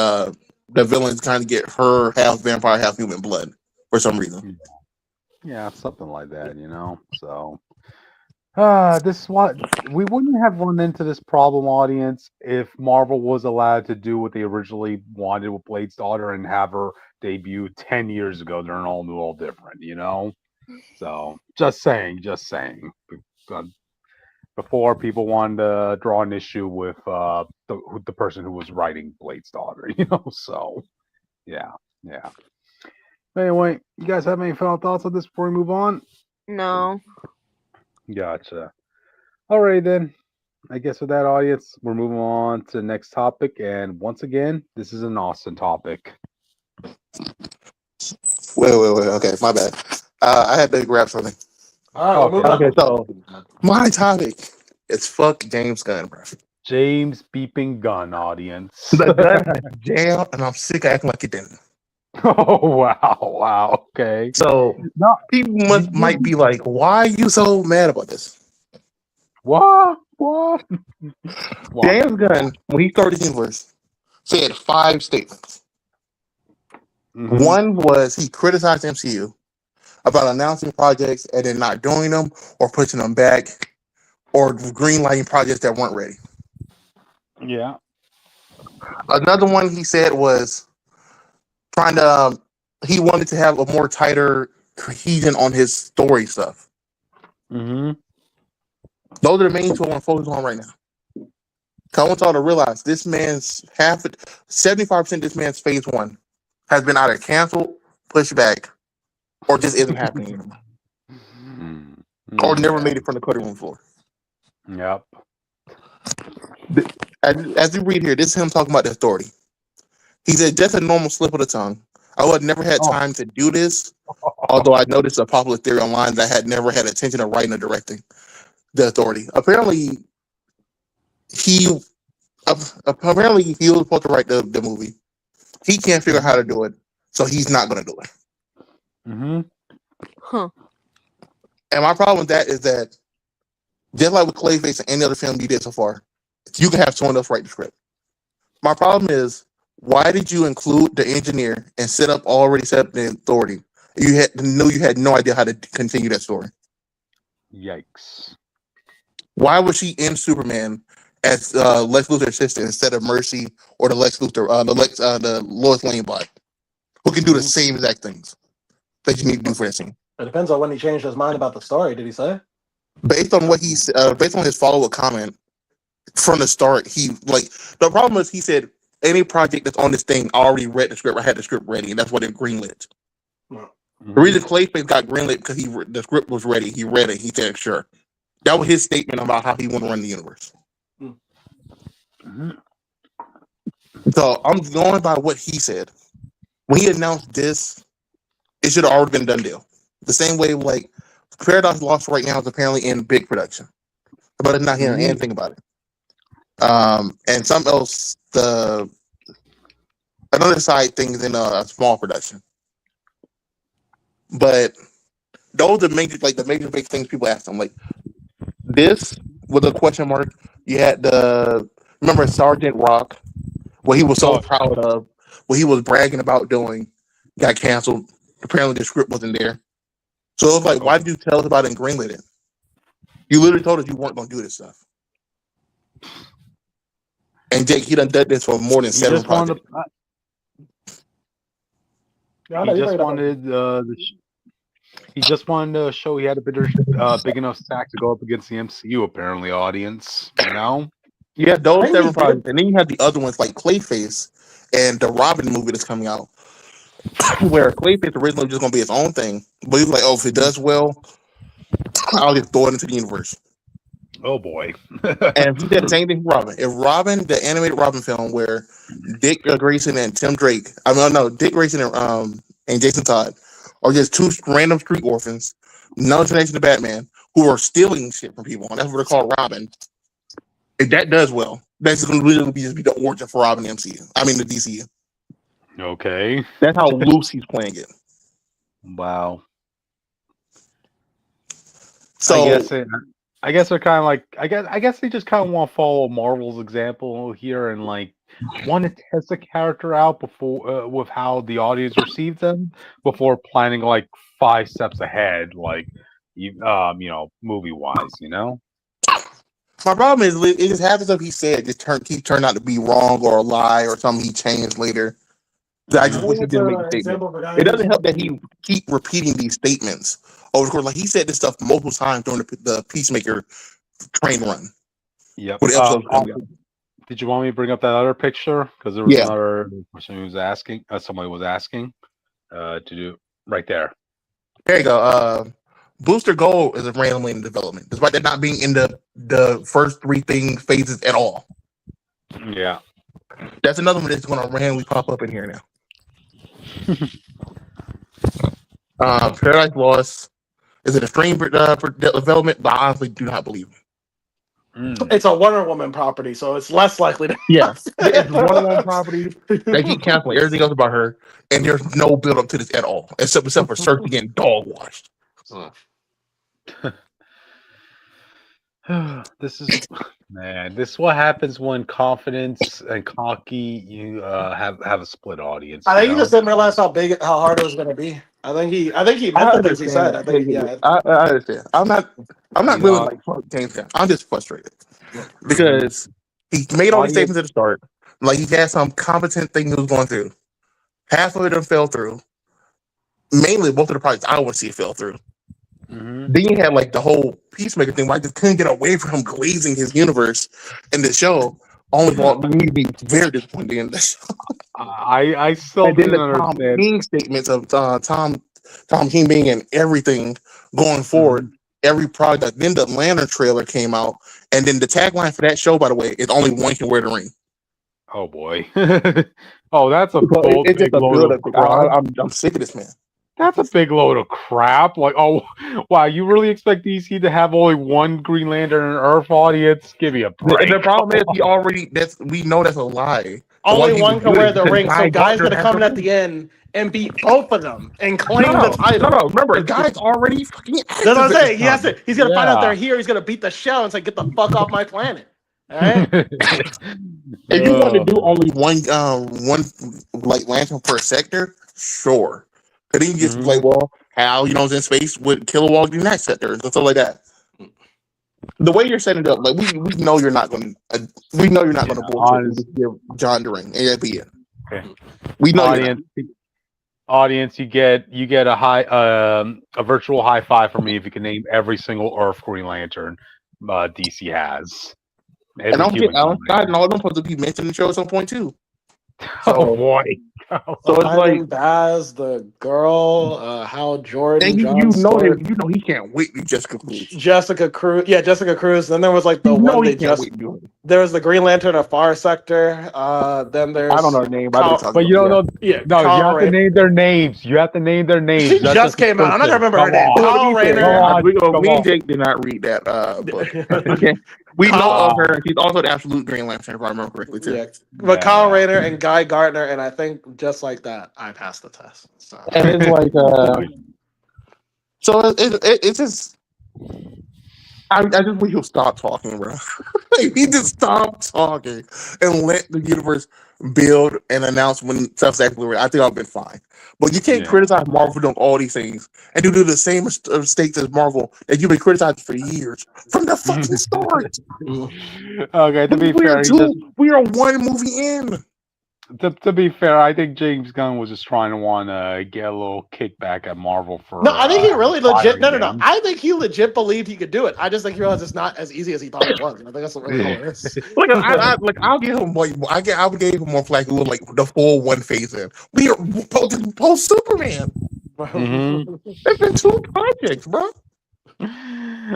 the villains kind of get her half vampire, half human blood for some reason. Yeah, something like that, So, this is what we wouldn't have run into this problem, audience, if Marvel was allowed to do what they originally wanted with Blade's daughter and have her debut 10 years ago. They're all new, all different, So, just saying. Before people wanted to draw an issue with the person who was writing Blade's daughter, So, yeah. Anyway, you guys have any final thoughts on this before we move on? No. Gotcha. All right, then. I guess with that, audience, we're moving on to the next topic. And once again, this is an Austin topic. Wait. Okay, my bad. I had to grab something. Okay, so my topic is fuck James Gunn, bro. James beeping Gunn, audience. The gun is jail, and I'm sick of acting like it didn't. Oh wow, okay. So people might be like, "Why are you so mad about this?" What? James Gunn, when he started the universe, said 5 statements. One was he criticized MCU about announcing projects and then not doing them or pushing them back or greenlighting projects that weren't ready. Yeah. Another one he said was he wanted to have a more tighter cohesion on his story stuff. Those are the main 2 I want to focus on right now. I want y'all to realize this man's 75% of this man's phase 1 has been either canceled, pushed back, or just isn't happening anymore. Or never made it from the cutting room floor. Yep. As you read here, this is him talking about the authority. He said, just a normal slip of the tongue. I would have never had time to do this, although I noticed a popular theory online that I had never had attention of writing or directing the authority. Apparently, he was supposed to write the movie. He can't figure out how to do it, so he's not going to do it. Huh. And my problem with that is that, just like with Clayface and any other film you did so far, you can have someone else write the script. My problem is, why did you include the engineer and set up the authority? You had no idea how to continue that story. Yikes. Why was she in Superman as Lex Luthor's assistant instead of Mercy or the Lex Luthor, the Lois Lane bot, who can do the same exact things that you need to do for that scene? It depends on when he changed his mind about the story. Did he say? Based on what based on his follow-up comment from the start, the problem is he said any project that's on this thing I already read the script. I had the script ready, and that's what it greenlit. Mm-hmm. The reason Clayface got greenlit because the script was ready. He read it. He said sure. That was his statement about how he want to run the universe. Mm-hmm. So I'm going by what he said. When he announced this, it should have already been a done deal. The same way, like, Paradise Lost right now is apparently in big production, but it's not hearing anything about it. And something else, another side thing is in a small production. But those are the major big things people ask them. Like, this was a question mark. You had remember Sergeant Rock, what he was so proud of, what he was bragging about doing, got canceled. Apparently the script wasn't there. So it was like, why did you tell us about it and greenlit it? You literally told us you weren't going to do this stuff. And Jake, he done this for more than 7 projects. He just wanted to show he had a big enough stack to go up against the MCU, apparently, audience. You know? Yeah, those 7 projects. And then you have the other ones like Clayface and the Robin movie that's coming out, where Clayface originally was just going to be its own thing. But he was like, if it does well, I'll just throw it into the universe. Oh, boy. And he did the same thing for Robin. If Robin, the animated Robin film where Dick Grayson and Dick Grayson and Jason Todd are just 2 random street orphans, no connection to Batman, who are stealing shit from people. And that's what they're called, Robin. If that does well, that's going to literally just be the origin for Robin in the DCU. Okay. That's how loose he's playing it. Wow. So I guess they're kind of like I guess they just kind of want to follow Marvel's example here and like want to test the character out before with how the audience receives them before planning like 5 steps ahead, like movie wise, you know. My problem is it just happens if he said keep turning out to be wrong or a lie or something he changed later. I just wish he didn't make a statement. It doesn't help that he keep repeating these statements over the course. Like he said this stuff multiple times during the Peacemaker train run. Yep. Did you want me to bring up that other picture? Because there was another person who was asking. Somebody was asking to do right there. There you go. Booster Gold is randomly in development, despite that not being in the first 3 phases at all. Yeah. That's another one that's going to randomly pop up in here now. Paradise Lost is it a stream development? But I honestly do not believe it. It's a Wonder Woman property, so it's less likely to. Yes, it's Wonder Woman property. They keep canceling everything else about her, and there's no build up to this at all, except for Cirque getting dog washed. This is what happens when confidence and cocky you have a split audience. I think he just didn't realize how hard it was going to be. I think he meant the things he said. I understand. I'm not really like James Gunn. I'm just frustrated because he made all these statements at the start. Like he had some competent thing he was going through. Half of it fell through. Mainly, most of the projects I want to see fell through. Mm-hmm. Then you had like the whole Peacemaker thing where I just couldn't get away from him glazing his universe in the show. Only brought me to be very disappointed in this show. I still didn't understand. Tom King statements of Tom King being in everything going forward, every product. Then the Lantern trailer came out, and then the tagline for that show, by the way, is only one can wear the ring. Oh boy! Oh, that's a bold, big load of crap. I'm sick of this man. That's a big load of crap. Like, oh, wow, you really expect DC to have only one Green Lantern and Earth audience? Give me a break. The problem is we know that's a lie. Only one can wear the ring, so Guy's going to come in at the end and beat both of them and claim the title. No, remember, Guy's already fucking active. That's what I'm saying. He's going to find out they're here. He's going to beat the shell and say, get the fuck off my planet. All right? If you want to do only one like lantern per sector, sure. Because then you just like, well, Hal, in space with Kilowog in that sector and stuff like that. The way you're setting it up, like we know you're not going to, bullshit and just give John the ring and that'd be it. Okay. We know Audience, you get a virtual high five from me if you can name every single Earth Green Lantern DC has. And don't forget Alan Scott and all of them supposed to be mentioned in the show at some point too. So, oh boy! So it's like Baz, the girl, Hal Jordan, and John you know Stewart. you know he can't wait to Jessica Cruz. Jessica Cruz. Then there was like the one they just. There was the Green Lantern of Far Sector. Then there's I don't know her name, but you don't know. Yeah, no, you have to name their names. You have to name their names. She just came out. I'm not gonna remember her name. Kyle Rayner. Me and Jake did not read that book. We know of her. She's also the absolute Green Lantern, if I remember correctly, too. Yeah. But Kyle Rayner and Guy Gardner, and I think just like that, I passed the test. So. And it's like, so it's just, I just wish he'll stop talking, bro. He just stop talking and let the universe build and announce when stuff's actually ready. I think I've been fine. But you can't criticize Marvel for doing all these things and do the same mistakes as Marvel that you've been criticizing for years from the fucking start. Okay, to be fair, we are one movie in. To be fair, I think James Gunn was just trying to get a little kickback at Marvel for. No, I think he really legit. No. I think he legit believed he could do it. I just think he realized it's not as easy as he thought it was. I think that's what really all it is. I'll give him I would give him more flack. It was like the full one phase in. We are post Superman. It's been 2 projects, bro.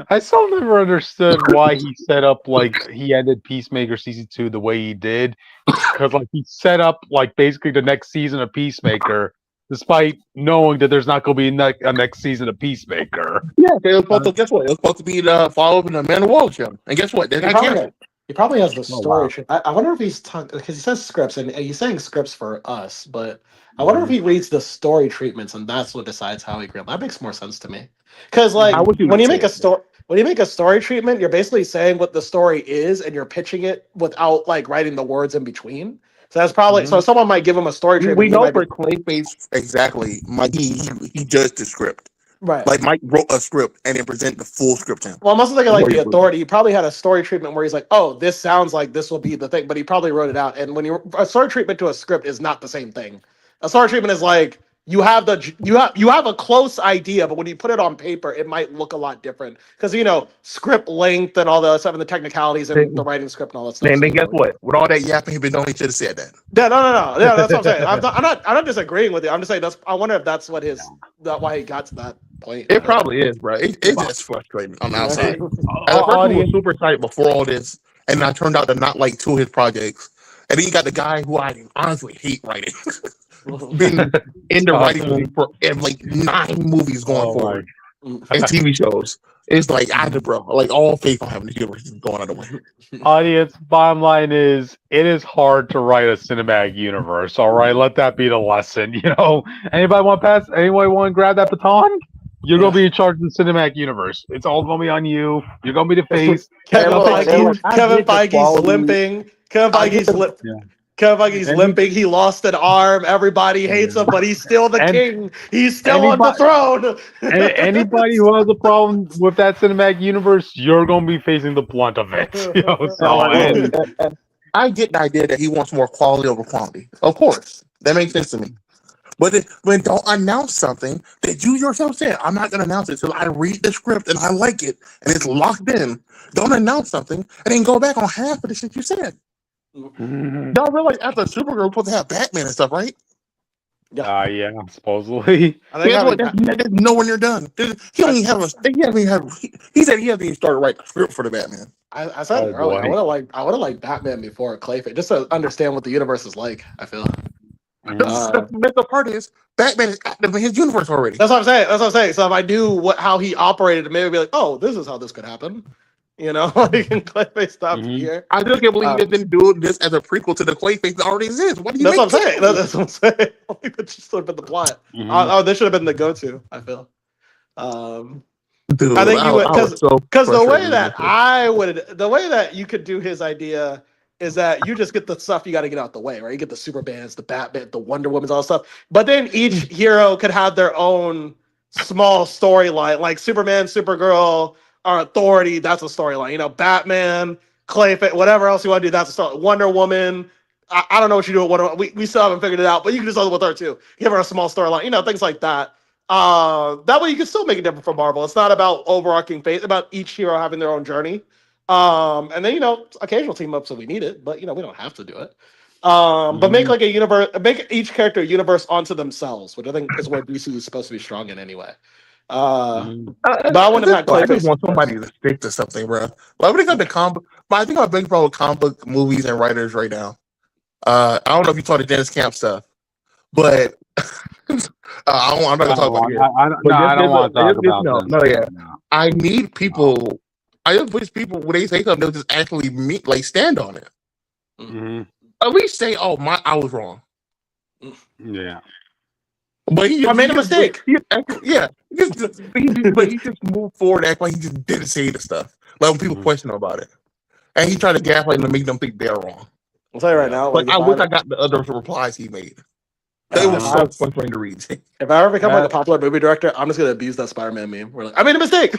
I still never understood why he set up he ended Peacemaker season 2 the way he did, because he set up basically the next season of Peacemaker, despite knowing that there's not going to be a next season of Peacemaker. Yeah, it was supposed to. Guess what? It was supposed to be the follow up in the Amanda Waller show, and guess what? He probably has the story. I wonder if he's because he says scripts, and he's saying scripts for us, but I wonder if he reads the story treatments, and that's what decides how he grilled. That makes more sense to me. Because when you make a story treatment, you're basically saying what the story is, and you're pitching it without writing the words in between. So that's probably so. Someone might give him a story treatment. We know for Clayface exactly. Mike, he judged the script. Right. Mike wrote a script and then present the full script to him. Well, I'm also thinking the Authority. He probably had a story treatment where he's like, "Oh, this sounds like this will be the thing," but he probably wrote it out. And when a story treatment to a script is not the same thing. A story treatment is you have a close idea, but when you put it on paper, it might look a lot different because script length and all the stuff and the technicalities and the writing script and all that stuff. And then guess what? With all that yapping, he been knowing he should have said that. Yeah, no. Yeah, that's what I'm saying. I'm not disagreeing with you. I'm just saying I wonder if that's what why he got to that point. It probably is, bro. It's just frustrating on the outside. As a person who was super excited before all this, and I turned out to not like 2 of his projects, and then you got the guy who I honestly hate writing. Been in the writing room for 9 movies going forward and TV shows. It's bro, all faith on having the universe is going out of the way. Audience, bottom line is, it is hard to write a cinematic universe. All right, let that be the lesson. Anybody want to grab that baton? You're gonna be in charge of the cinematic universe. It's all gonna be on you. You're gonna be the face. Kevin Feige's limping. Kevin Feige's limping. He lost an arm. Everybody hates him, but he's still the king. He's still on the throne. Anybody who has a problem with that cinematic universe, you're going to be facing the blunt of it. I get the idea that he wants more quality over quantity. Of course, that makes sense to me. But when don't announce something that you yourself said, I'm not going to announce it until I read the script and I like it and it's locked in. Don't announce something and then go back on half of the shit you said. Y'all realize after Supergirl, we're supposed to have Batman and stuff, right? Yeah, supposedly. That's nowhere near done. He don't even have he said he hasn't even started writing a script for the Batman. I said it earlier. I would have liked Batman before Clayface, just to understand what the universe is like. I feel. The part is Batman is active in his universe already. That's what I'm saying. So if I knew how he operated, maybe be like, oh, this is how this could happen. Clayface stopped here. I just can't believe you didn't do this as a prequel to the Clayface that already exists. What do you? That's what I'm saying. That's what I'm saying. I think that should have been the plot. This should have been the go-to. I feel. Dude, I think you would because the way that you could do his idea is that you just get the stuff you got to get out the way, right? You get the Supermans, the Batman, the Wonder Woman's, all that stuff. But then each hero could have their own small storyline, like Superman, Supergirl, or Authority. That's a storyline. Batman, Clayface, whatever else you want to do. That's a story. Wonder Woman, I don't know what you do with Wonder Woman. We still haven't figured it out, but you can do something with her too. Give her a small storyline, things like that. That way you can still make it different from Marvel. It's not about overarching fate, it's about each hero having their own journey. And then occasional team ups if we need it, but we don't have to do it. But make like a universe, make each character a universe onto themselves, which I think is where DC is supposed to be strong in anyway. But I wouldn't have I just want somebody to stick to something, bro. Like when it comes to comic, but I think I'm a big problem with comic book movies and writers right now. I don't know if you saw the Dennis Camp stuff, but I'm not gonna talk about it. I don't want to talk about this. No. I need people. I just wish people when they say something, they'll just actually stand on it. Mm-hmm. At least say, "Oh, I was wrong." Yeah. But I made a mistake. But he just moved forward, act like he just didn't say the stuff. Like when people question him about it, and he tried to gaslight them to make them think they're wrong. I'll tell you right now. But I wish I got the other replies he made. It was so frustrating to read. If I ever become like a popular movie director, I'm just gonna abuse that Spider-Man meme. We're like, I made a mistake.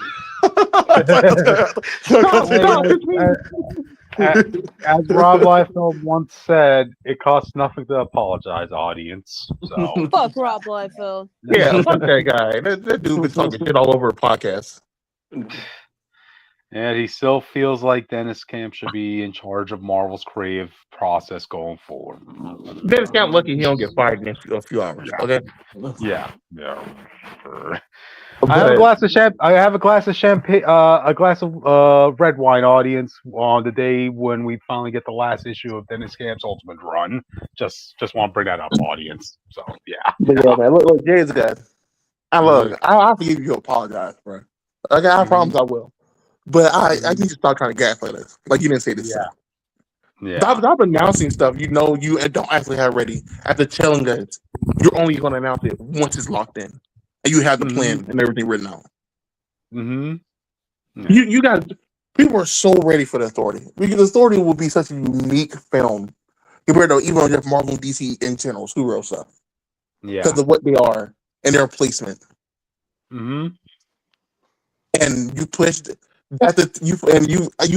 As Rob Liefeld once said, it costs nothing to apologize, audience. So fuck Rob Liefeld. Yeah, fuck that guy. That dude been talking shit all over a podcast. And he still feels like Dennis Camp should be in charge of Marvel's creative process going forward. Dennis Camp lucky he don't get fired in a few hours. Okay. Yeah. I have a glass of champagne. A glass of red wine, audience, on the day when we finally get the last issue of Dennis Camp's Ultimate Run. Just want to bring that up, audience. So yeah. But yeah, man. Look, Jay's good. I have to give you apologize, bro. Okay, I promise I will. But I need to start trying to gaslight us. Like you didn't say this. Yeah. Stop announcing stuff you don't actually have ready. After telling us you're only going to announce it once it's locked in, and you have the plan and everything written out. Yeah. You guys, people are so ready for the Authority because the Authority will be such a unique film compared to even just Marvel and DC in general, superhero stuff. Yeah. Because of what they are and their placement. And you pushed. You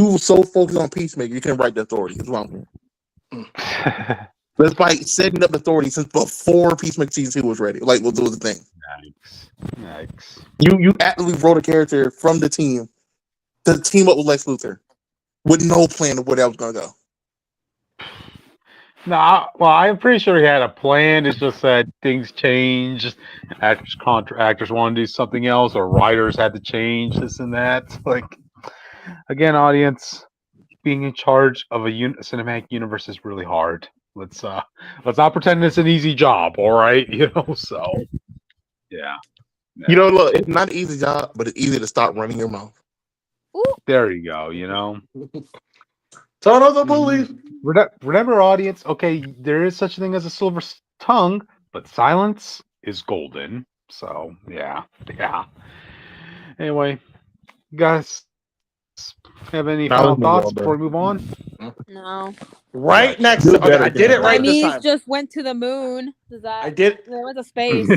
were so focused on Peacemaker, you couldn't write the Authority. That's what I'm saying. Despite setting up Authority since before Peacemaker season 2 was ready, like was the thing. Yikes. You actually wrote a character from the team to team up with Lex Luthor with no plan of where that was gonna go. No, well, I'm pretty sure he had a plan. It's just that things changed. Actors want to do something else, or writers had to change this and that. Like, again, audience, being in charge of a cinematic universe is really hard. Let's not pretend it's an easy job. All right, So, yeah. Look, it's not an easy job, but it's easy to stop running your mouth. There you go. Son of the bully. Remember, audience, okay, there is such a thing as a silver tongue, but silence is golden. So, yeah. Anyway, you guys have any final thoughts before we move on? No. Right next to I did it right this time. My niece just went to the moon. I did. They went to space.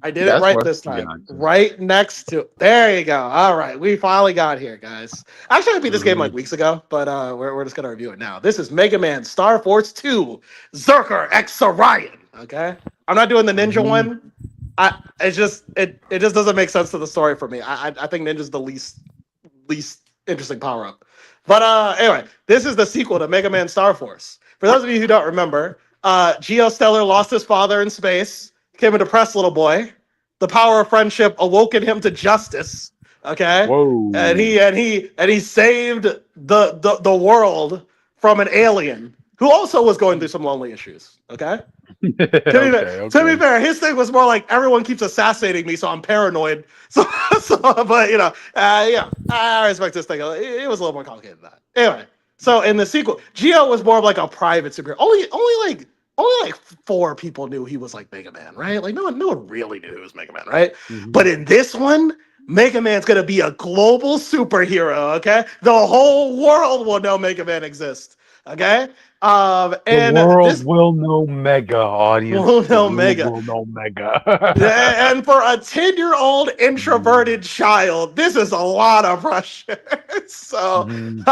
I did it right this time. Right next to. There you go. All right, we finally got here, guys. Actually, I beat this game like weeks ago, but we're just gonna review it now. This is Mega Man Star Force 2, Zerker X Orion. Okay, I'm not doing the ninja one. It just doesn't make sense to the story for me. I think Ninja's the least interesting power up. But anyway, this is the sequel to Mega Man Star Force. For those of you who don't remember, Geostellar lost his father in space. Became a depressed little boy. The power of friendship awoken him to justice. Okay. Whoa. And he saved the world from an alien who also was going through some lonely issues. Okay. To be fair, his thing was more like everyone keeps assassinating me, so I'm paranoid. But I respect this thing. It was a little more complicated than that. Anyway, so in the sequel, Geo was more of like a private superhero. Only like 4 people knew he was like Mega Man, right? Like no one really knew he was Mega Man, right? But in this one, Mega Man's gonna be a global superhero. Okay, the whole world will know Mega Man exists. Okay. The And world this will know Mega, audience. will The know world Mega. will know Mega. And for a 10-year-old introverted child, this is a lot of pressure. So Mhm.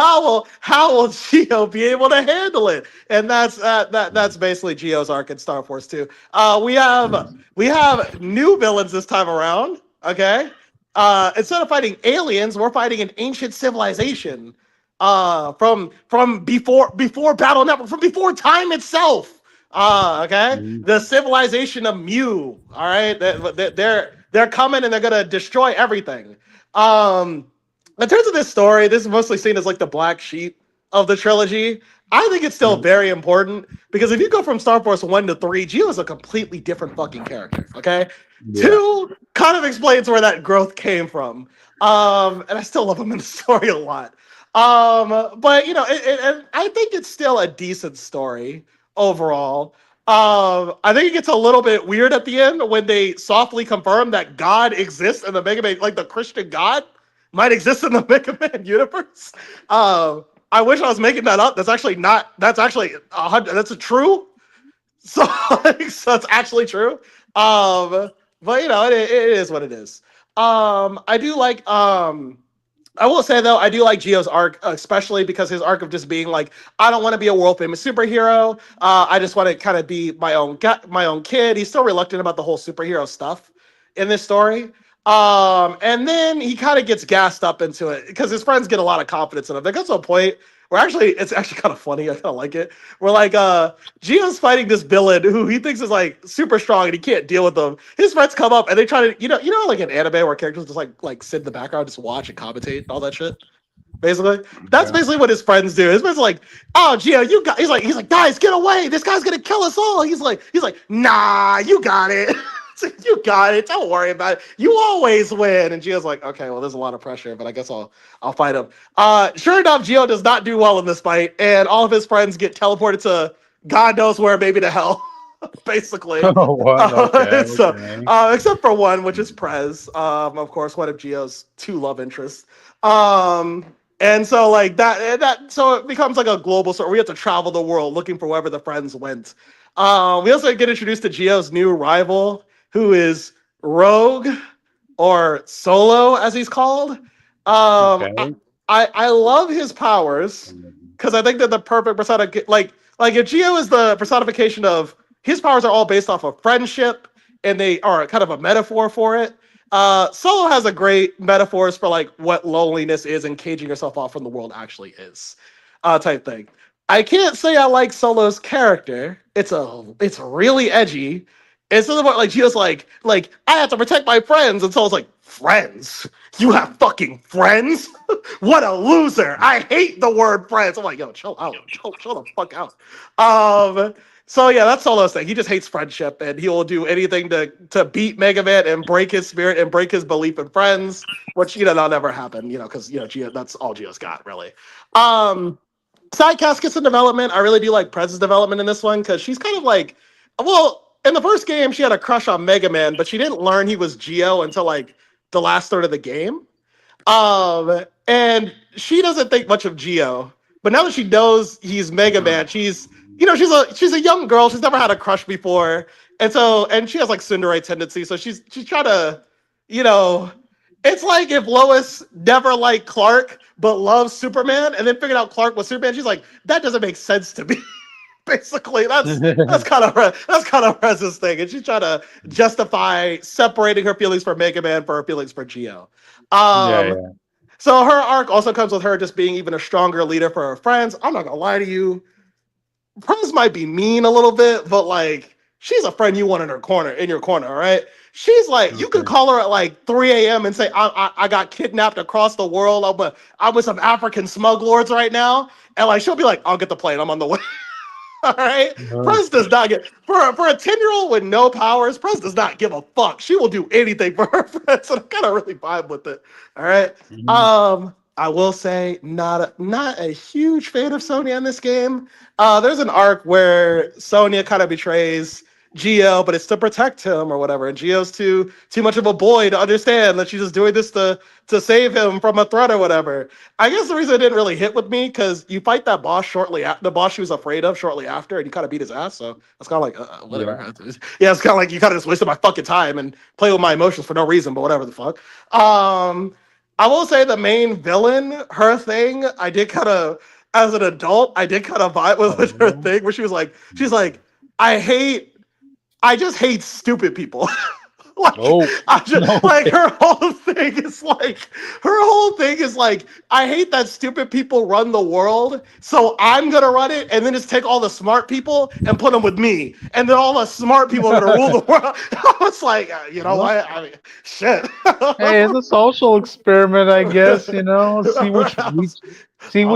how will Geo be able to handle it? And that's basically Geo's arc in Star Force 2. We have new villains this time around. Okay. Instead of fighting aliens, we're fighting an ancient civilization. From before Battle Network, from before time itself. Okay. Mhm. The civilization of Mu. All right. They're coming and they're gonna destroy everything. Um, in terms of this story, this is mostly seen as like the black sheep of the trilogy. I think it's still very important because if you go from Star Force 1 to 3, Geo is a completely different fucking character. Okay. Yeah. 2 kind of explains where that growth came from. And I still love him in the story a lot. But and I think it's still a decent story overall. I think it gets a little bit weird at the end when they softly confirm that God exists in the Mega Man, like the Christian God might exist in the Mega Man universe. I wish I was making that up. That's actually not. That's actually 100. That's a true. So, so it's actually true. But it is what it is. I do like. I will say though, I do like Geo's arc, especially because his arc of just being like, I don't want to be a world famous superhero. I just want to kind of be my own kid. He's still reluctant about the whole superhero stuff in this story. And then he kind of gets gassed up into it because his friends get a lot of confidence in him. They get to a point where it's actually kind of funny. I kind of like it. Where like Geo's fighting this villain who he thinks is like super strong and he can't deal with them. His friends come up and they try to, like an anime where characters just like sit in the background, just watch and commentate and all that shit. Basically, that's basically what his friends do. His friends are like, "Oh, Gio, you got." He's like, "Guys, get away! This guy's gonna kill us all." He's like, "Nah, you got it. You got it. Don't worry about it. You always win." And Gio's like, "Okay, well, there's a lot of pressure, but I guess I'll fight him." Sure enough, Gio does not do well in this fight, and all of his friends get teleported to God knows where, maybe to hell. Basically, Oh, what? Okay. so Okay. except for one, which is Prez, of course, one of Gio's 2 love interests. And so like so it becomes like a global story. We have to travel the world looking for wherever the friends went. We also get introduced to Geo's new rival, who is Rogue or Solo, as he's called. Okay. I love his powers because I think they're the perfect persona. Like if Geo is the personification of his powers are all based off of friendship, and they are kind of a metaphor for it. Solo has a great metaphors for like what loneliness is and caging yourself off from the world actually is, type thing. I can't say I like Solo's character. It's really edgy. It's something about like Gio's like I have to protect my friends, and Solo's like, friends? You have fucking friends? What a loser! I hate the word friends. I'm like, yo, chill out, chill the fuck out. So yeah, that's Solo's thing. He just hates friendship, and he will do anything to beat Mega Man and break his spirit and break his belief in friends, which that'll never happen, because Geo, that's all Geo's got really. Side cast gets in development. I really do like Prez's development in this one because she's kind of like, well, in the first game she had a crush on Mega Man, but she didn't learn he was Geo until like the last third of the game. And she doesn't think much of Geo, but now that she knows he's Mega Man, she's a young girl. She's never had a crush before, and she has like tsundere tendencies. So she's trying to, you know, it's like if Lois never liked Clark but loves Superman, and then figured out Clark was Superman. She's like, that doesn't make sense to me. Basically, that's kind of Rez's thing, and she's trying to justify separating her feelings for Mega Man for her feelings for Geo. Yeah. So her arc also comes with her just being even a stronger leader for her friends. I'm not gonna lie to you, Prez might be mean a little bit, but like she's a friend you want in your corner, all right? She's like, you could Okay. call her at like 3 a.m. and say, I got kidnapped across the world. I'm with some African smugglers right now. And like she'll be like, I'll get the plane, I'm on the way. All right. Prez does not get for a 10-year-old with no powers. Prez does not give a fuck. She will do anything for her friends. So I kind of really vibe with it. All right. I will say not a huge fan of Sonya in this game. There's an arc where Sonya kind of betrays Geo, but it's to protect him or whatever. And Geo's too much of a boy to understand that she's just doing this to save him from a threat or whatever. I guess the reason it didn't really hit with me because you fight that boss shortly after the boss she was afraid of shortly after, and you kind of beat his ass. So it's kind of like whatever. Yeah, it's kind of like you kind of just wasted my fucking time and play with my emotions for no reason, but whatever the fuck. I will say the main villain, her thing, I did kind of, as an adult, I did kind of vibe with her thing where she's like, I just hate stupid people. Like, like her whole thing is like, I hate that stupid people run the world, so I'm gonna run it and then just take all the smart people and put them with me, and then all the smart people are gonna rule the world. I was like, you know what? I mean, shit. Hey, it's a social experiment, I guess. You know, see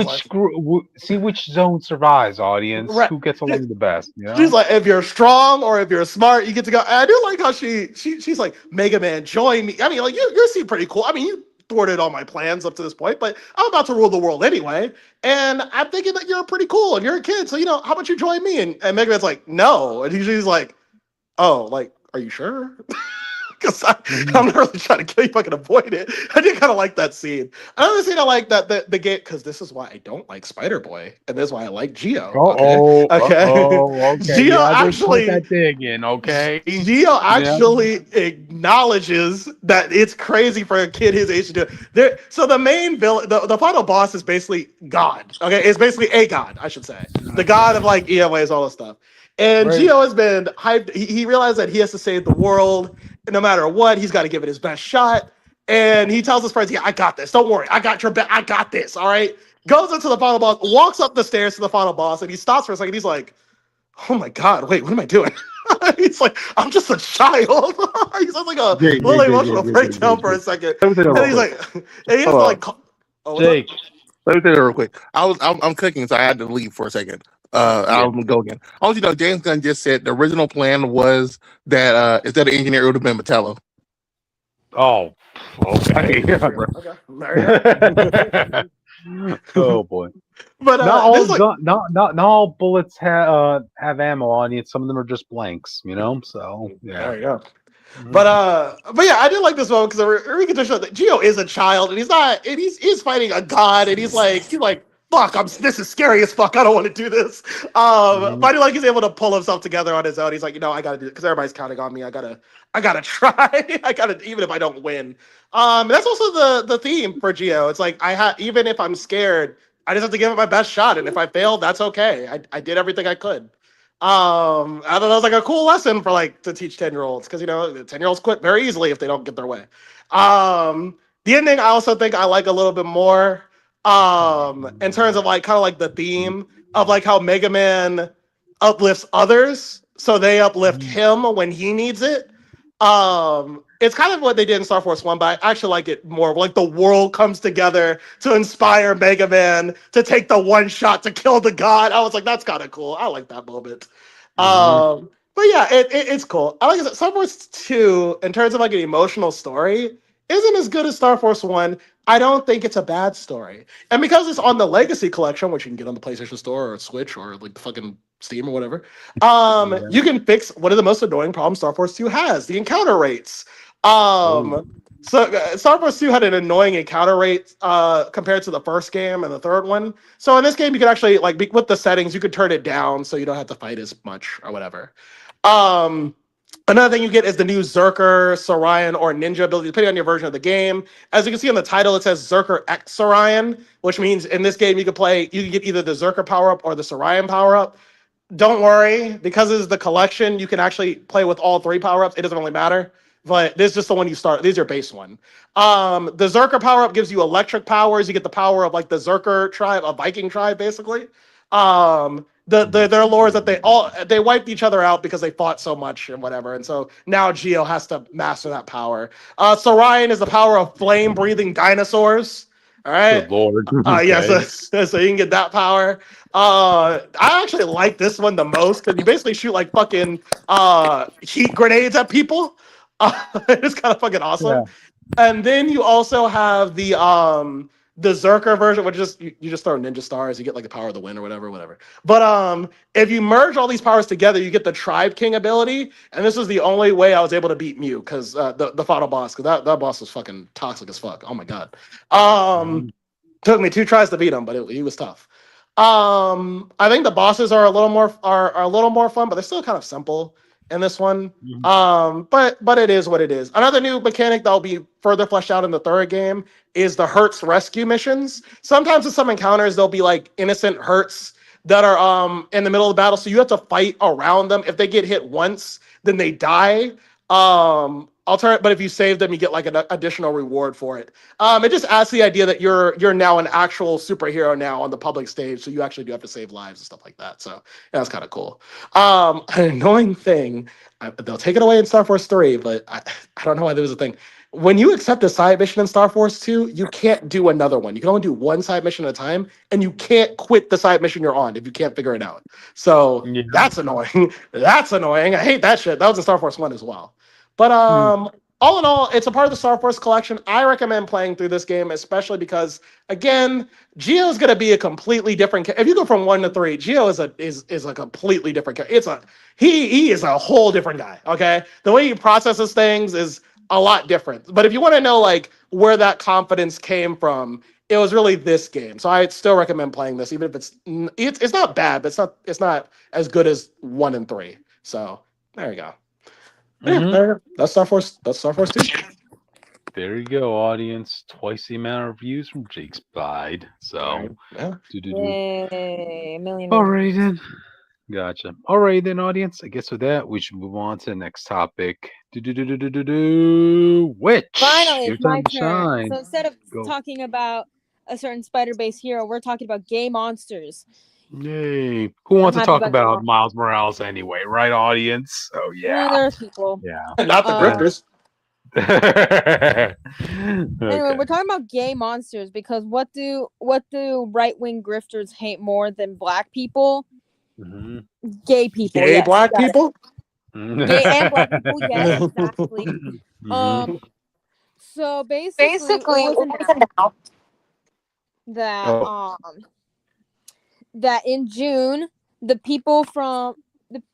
which zone survives, audience. Right. Who gets along the best? You know? She's like, if you're strong or if you're smart, you get to go. And I do like how she's like, Mega Man, join me. I mean, like you seem pretty cool. I mean, you thwarted all my plans up to this point, but I'm about to rule the world anyway. And I'm thinking that you're pretty cool and you're a kid. So, you know, how about you join me? And Mega Man's like, no. And she's like, oh, like, are you sure? Because I'm not really trying to kill you if I can avoid it. I did kind of like that scene. Another scene I like that the game, because this is why I don't like Spider-Boy, and this is why I like Geo. Okay. Geo actually acknowledges that it's crazy for a kid his age to do it. So the main villain, the final boss is basically God. Okay, it's basically a god, I should say. The god of like EMAs, all this stuff. And Geo has been hyped. He realized that he has to save the world. And no matter what, he's got to give it his best shot. And he tells his friends, yeah, I got this. Don't worry. I got your back. I got this. All right. Goes into the final boss, walks up the stairs to the final boss, and he stops for a second. He's like, oh my God, wait, what am I doing? He's like, I'm just a child. He sounds like a little emotional breakdown for a second. And he's like, and he has to like, Jake. Let me tell you real quick. I'm cooking, so I had to leave for a second. I'm gonna go again. I want you to know, James Gunn just said the original plan was that instead of engineer, it would have been Metallo. Oh, okay. Oh boy. But not all bullets have ammo on it. Some of them are just blanks, you know. So yeah. There you go. But yeah, I did like this one because we get to show that Geo is a child and he's fighting a god and he's like fuck, this is scary as fuck. I don't want to do this. But I do like he's able to pull himself together on his own. He's like, you know, I gotta do it because everybody's counting on me. I gotta try. Even if I don't win. That's also the theme for Geo. It's like even if I'm scared, I just have to give it my best shot. And if I fail, that's okay. I did everything I could. I thought that was like a cool lesson for like to teach 10-year-olds because you know 10-year-olds quit very easily if they don't get their way. The ending I also think I like a little bit more in terms of like kind of like the theme of like how Mega Man uplifts others so they uplift him when he needs it. It's kind of what they did in Star Force 1, but I actually like it more. Like the world comes together to inspire Mega Man to take the one shot to kill the god. I was like, that's kind of cool. I like that moment. But yeah, it's cool. I like it. Star Force 2, in terms of like an emotional story, isn't as good as Star Force 1. I don't think it's a bad story. And because it's on the Legacy Collection, which you can get on the PlayStation Store or Switch or like the fucking Steam or whatever, you can fix one of the most annoying problems Star Force 2 has, the encounter rates. So Star Force 2 had an annoying encounter rate compared to the first game and the third one. So in this game, you could actually, like, with the settings, you could turn it down so you don't have to fight as much or whatever. Another thing you get is the new Zerker, Sorion, or Ninja ability, depending on your version of the game. As you can see on the title, it says Zerker X Sorion, which means in this game you can get either the Zerker power-up or the Sorion power-up. Don't worry, because this is the collection, you can actually play with all three power-ups. It doesn't really matter. But this is just the one you start. This is your base one. The Zerker power-up gives you electric powers. You get the power of like the Zerker tribe, a Viking tribe, basically. Their lore is that they wiped each other out because they fought so much and whatever. And so now Geo has to master that power. Sorion is the power of flame-breathing dinosaurs. All right. Good Lord. Yeah, so you can get that power. I actually like this one the most because you basically shoot like fucking heat grenades at people. It's kind of fucking awesome. Yeah. And then you also have the The Zerker version, which just you just throw ninja stars, you get like the power of the wind or whatever. But if you merge all these powers together, you get the Tribe King ability, and this was the only way I was able to beat Mew because the final boss, because that boss was fucking toxic as fuck. Oh my god. Took me 2 tries to beat him, but he was tough. I think the bosses are a little more fun, but they're still kind of simple in this one. But it is what it is. Another new mechanic that will be further fleshed out in the third game is the Hertz rescue missions. Sometimes in some encounters there'll be like innocent Hertz that are in the middle of the battle, so you have to fight around them. If they get hit once, then they die. But if you save them, you get like an additional reward for it. It just adds the idea that you're now an actual superhero now on the public stage, so you actually do have to save lives and stuff like that. So yeah, that's kind of cool. An annoying thing, they'll take it away in Star Force 3, but I don't know why there was a thing. When you accept a side mission in Star Force 2, you can't do another one. You can only do one side mission at a time, and you can't quit the side mission you're on if you can't figure it out. So that's annoying. That's annoying. I hate that shit. That was in Star Force 1 as well. But all in all, it's a part of the Star Force collection. I recommend playing through this game, especially because, again, Geo is going to be a completely different. If you go from 1 to 3, Geo is a completely different character. He is a whole different guy. Okay, the way he processes things is a lot different. But if you want to know like where that confidence came from, it was really this game. So I still recommend playing this, even if it's not bad, but it's not as good as 1 and 3. So there you go. Yeah, that's Star Force. That's Star Force 2. There you go, audience. Twice the amount of views from Jake's Bide. So, yeah. Yay, million. All right then. Gotcha. All right then, audience. I guess with that, we should move on to the next topic. Which? Finally, it's my turn. Shine. So instead of talking about a certain spider-based hero, we're talking about gay monsters. Yay. Who wants to talk about Miles Morales anyway, right, audience? Oh, yeah. There's people. Yeah. Not the grifters. Anyway, we're talking about gay monsters because what do right-wing grifters hate more than black people? Gay people. Gay black people? Gay and black people, yes, exactly. So basically that in June, the people from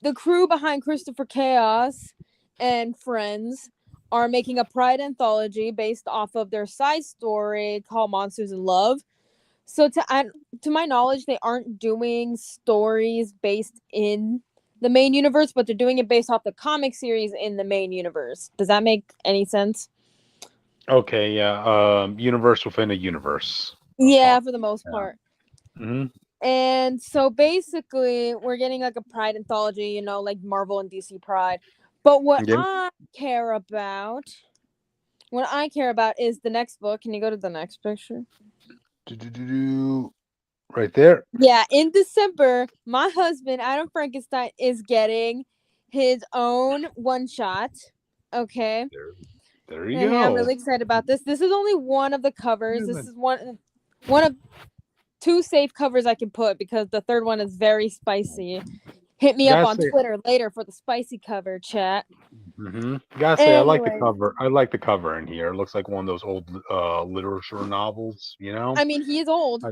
the crew behind Christopher Chaos and Friends are making a Pride anthology based off of their side story called Monsters in Love. So to my knowledge, they aren't doing stories based in the main universe, but they're doing it based off the comic series in the main universe. Does that make any sense? Okay, yeah. Universe within a universe. Yeah, for the most part. Mm-hmm. And so basically, we're getting like a Pride anthology, like Marvel and DC Pride. But what I care about is the next book. Can you go to the next picture? Right there. Yeah, in December, my husband, Adam Frankenstein, is getting his own one-shot. Okay. There you go. I'm really excited about this. This is only one of the covers. This is one of 2 safe covers I can put because the third one is very spicy. Hit me up on Twitter later for the spicy cover, chat. Gotta say, I like the cover. I like the cover in here. It looks like one of those old literature novels, I mean, he is old.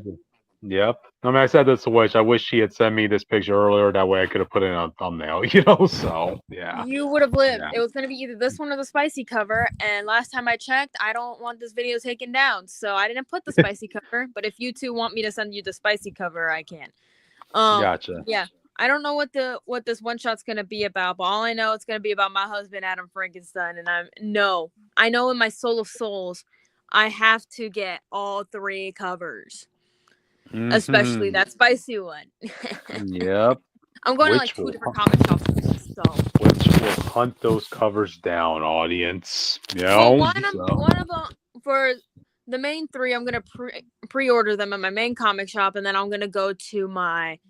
Yep. I mean, I said this to Wish. I wish he had sent me this picture earlier. That way I could have put it on a thumbnail, so, yeah. You would have lived. Yeah. It was going to be either this one or the spicy cover. And last time I checked, I don't want this video taken down. So I didn't put the spicy cover. But if you two want me to send you the spicy cover, I can. Gotcha. Yeah. I don't know what this one shot's going to be about. But all I know, it's going to be about my husband, Adam Frankenstein. And I know in my soul of souls, I have to get all 3 covers. Especially that spicy one. Yep. I'm going to like 2 different comic shops. Which will hunt those covers down, audience. One of them for the main 3. I'm gonna pre-order them at my main comic shop, and then I'm gonna go to my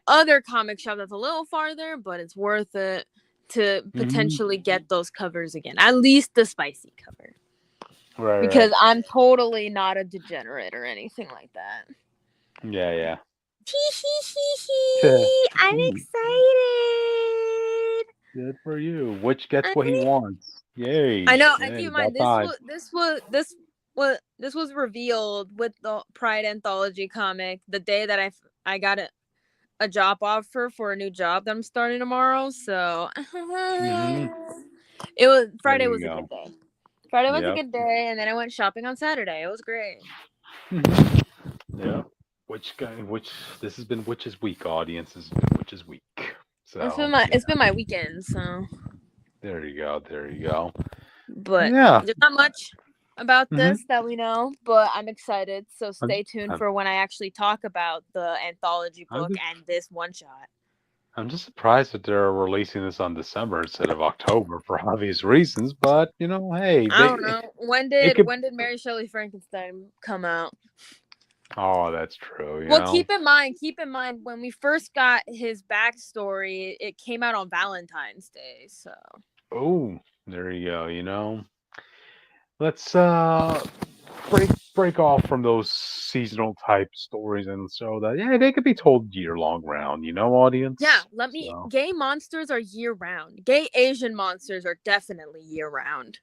other comic shop that's a little farther, but it's worth it to potentially get those covers again. At least the spicy cover. Right. Because I'm totally not a degenerate or anything like that. Yeah. I'm excited. Good for you. Which gets what he wants. Yay. I know. And keep in mind, Well, this was revealed with the Pride anthology comic the day that I got a job offer for a new job that I'm starting tomorrow. So it was Friday was a good day. Friday was a good day, and then I went shopping on Saturday. It was great. Yeah. Which this has been Witch's Week, audience. This has been Witch's Week. So it's been my weekend, so there you go. But there's not much about this that we know, but I'm excited. So stay tuned for when I actually talk about the anthology book and this one shot. I'm just surprised that they're releasing this on December instead of October for obvious reasons, but hey, I don't know. When did Mary Shelley Frankenstein come out? Oh, that's true. Well, keep in mind when we first got his backstory, it came out on Valentine's Day. So. Oh, there you go. Let's break off from those seasonal type stories and show that they could be told year long round. Audience. Yeah, gay monsters are year round. Gay Asian monsters are definitely year round.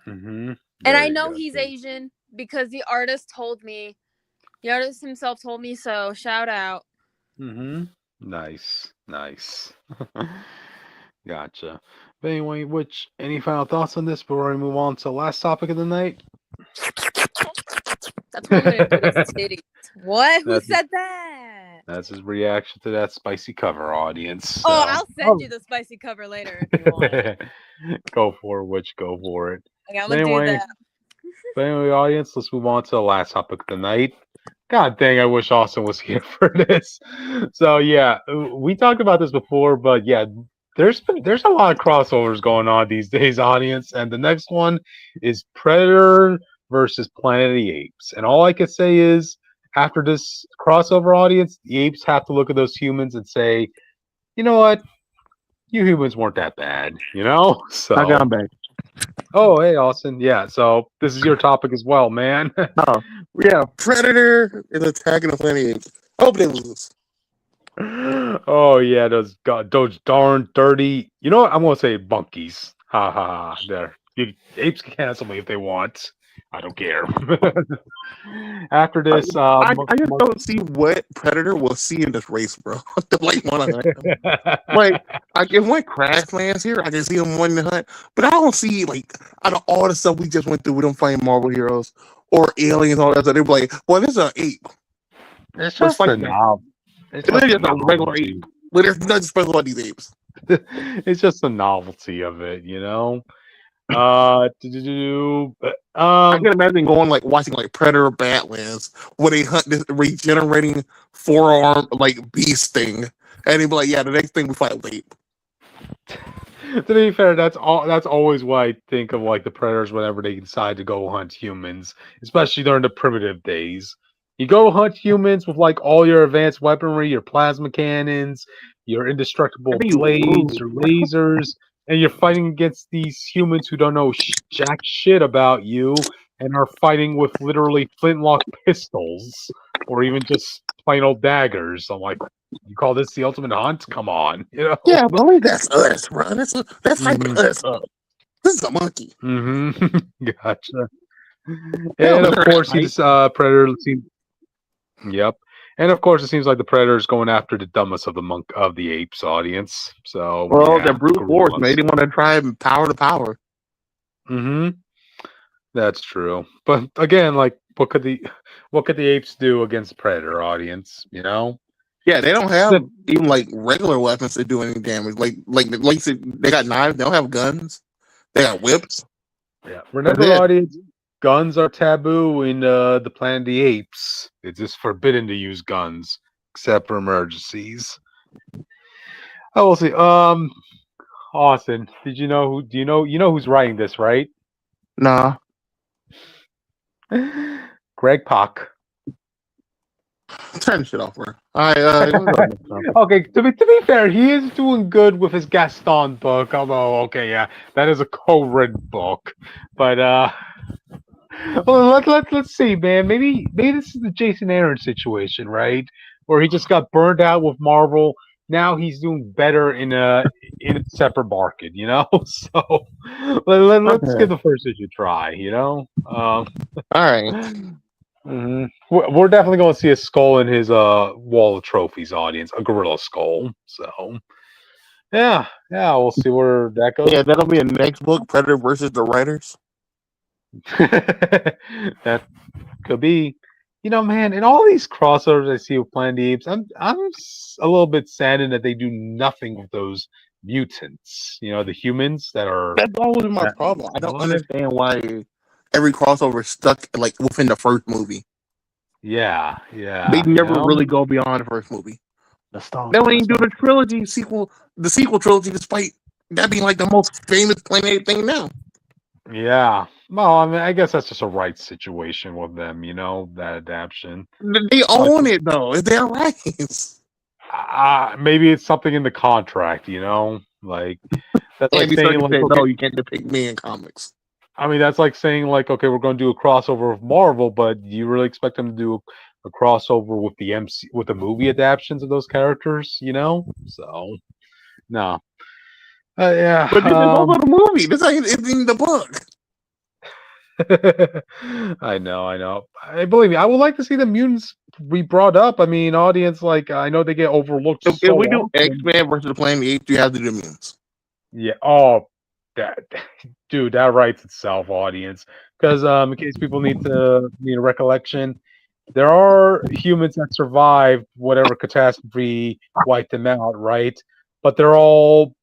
Mm-hmm. And I know he's Asian because the artist told me. The artist himself told me so. Shout out. Mm-hmm. Nice. Gotcha. But anyway, any final thoughts on this before we move on to the last topic of the night? That's what I'm gonna do with titties. What? Who said that? That's his reaction to that spicy cover, audience. So. Oh, I'll send you the spicy cover later if you want. Go for it, Witch. Go for it. Okay, I'm gonna do that. But anyway, audience, let's move on to the last topic of the night. God dang, I wish Austin was here for this. So yeah, we talked about this before, but yeah, there's a lot of crossovers going on these days, audience. And the next one is Predator versus Planet of the Apes. And all I can say is, after this crossover, audience, the apes have to look at those humans and say, you know what? You humans weren't that bad, So I got back. Oh, hey, Austin. Yeah, so this is your topic as well, man. Oh, yeah. Predator is attacking the Planet of the Apes. I hope they lose. Oh, yeah, those darn dirty. You know what? I'm going to say bunkies. Ha ha ha. There. Apes can cancel me if they want. I don't care. After this, I just don't see what Predator will see in this race, bro. If one Crash lands here, I can see him winning the hunt. But I don't see out of all the stuff we just went through with them fighting Marvel heroes or aliens, all that stuff. They're like, well, this is an ape. It's just a novel. It's just a regular ape. But there's nothing special about these apes. It's just the novelty of it, I can imagine watching Predator Badlands where they hunt this regenerating four-arm beast thing, and they'd be like, "Yeah, the next thing we fight with ape." To be fair, that's always what I think of the Predators whenever they decide to go hunt humans, especially during the primitive days. You go hunt humans with all your advanced weaponry, your plasma cannons, your indestructible blades, your lasers. And you're fighting against these humans who don't know jack shit about you and are fighting with literally flintlock pistols or even just plain old daggers. I'm like, you call this the ultimate hunt? Come on, Yeah, but that's us, bro. That's hyping us up. This is a monkey. Mm-hmm. Gotcha. And of course, he's Predator. Yep. And of course, it seems like the Predator is going after the dumbest of the apes, audience. So, the brute force made him want to try power to power. Mm-hmm. That's true. But again, what could the apes do against Predator, audience? Yeah, they don't have even regular weapons to do any damage. They got knives. They don't have guns. They got whips. Yeah. Remember, audience. Guns are taboo in the Planet of the Apes. It's just forbidden to use guns except for emergencies. I will see. Austin, do you know who's writing this, right? Nah. Greg Pak. Turn shit off, bro. Okay, to be fair, he is doing good with his Gaston book. Although, okay, yeah, that is a co-written book, but well, let's see, man. Maybe this is the Jason Aaron situation, right? Where he just got burned out with Marvel. Now he's doing better in in a separate market, So let's give the first issue a try, All right. Mm-hmm. We're definitely going to see a skull in his wall of trophies audience, a gorilla skull. So, yeah, we'll see where that goes. Yeah, that'll be a next book, Predator versus the writers. That could be, man. In all these crossovers I see with Planet of the Apes, I'm a little bit saddened that they do nothing with those mutants. The humans that are. That's always my problem. I don't understand why every crossover is stuck like within the first movie. Yeah. They never really go beyond the first movie. They don't even do the trilogy sequel, the sequel trilogy, despite that being like the most famous Planet thing now. Yeah. Well, I mean, I guess that's just a rights situation with them, that adaptation. They own it though. It's their rights. Maybe it's something in the contract, like that's like saying like, no, you can't depict me in comics. I mean, that's like saying like, okay, we're going to do a crossover with Marvel, but do you really expect them to do a crossover with the with the movie adaptations of those characters? So no, yeah. But this is also the movie. This ain't in the book. I know. Believe me, I would like to see the mutants be brought up. I mean, audience, like, I know they get overlooked. If we do X-Men versus the Planet of the Apes, you have to do the mutants. Yeah. Oh, dude, that writes itself, audience. Because in case people need a recollection, there are humans that survived whatever catastrophe wiped them out, right? But they all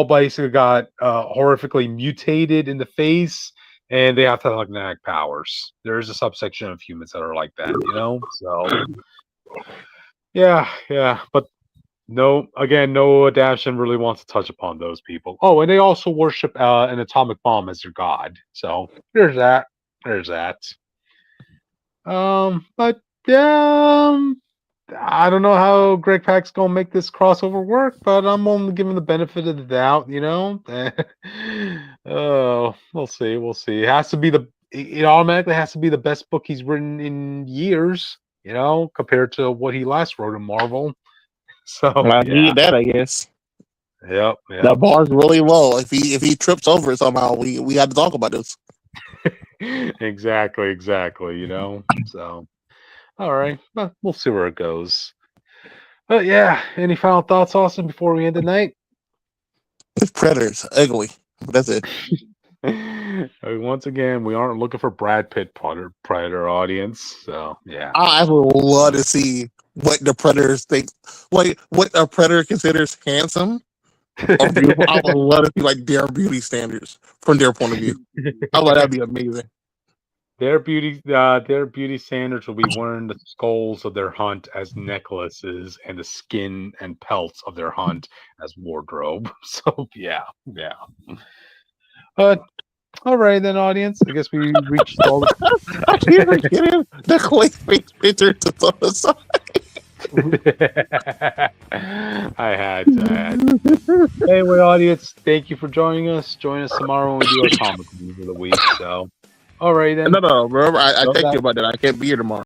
basically got horrifically mutated in the face. And they have telekinetic powers. There's a subsection of humans that are like that, So, yeah. But no adaptation really wants to touch upon those people. Oh, and they also worship an atomic bomb as their god. So there's that. But I don't know how Greg Pak's gonna make this crossover work, but I'm only giving the benefit of the doubt, Oh, we'll see. It has to be it automatically has to be the best book he's written in years, compared to what he last wrote in Marvel. So I need that, I guess. Yep. The bar's really low. If he trips over it somehow, we got to talk about this. Exactly. So. All right, well, we'll see where it goes. But yeah, any final thoughts, Austin, before we end the night? It's Predators, ugly. That's it. Once again, we aren't looking for Brad Pitt Predator audience, so yeah. I would love to see what the Predators think. What a Predator considers handsome or beautiful. I would love to see like their beauty standards from their point of view. I thought that'd be amazing. Their beauty standards will be wearing the skulls of their hunt as necklaces and the skin and pelts of their hunt as wardrobe. So yeah. All right then, audience. I guess we reached all. I can't get him the Clayface picture to the side. I had to. Anyway, audience, thank you for joining us. Join us tomorrow when we do our comic review of the week. So. All right then. No. Remember, I text you about that. I can't be here tomorrow.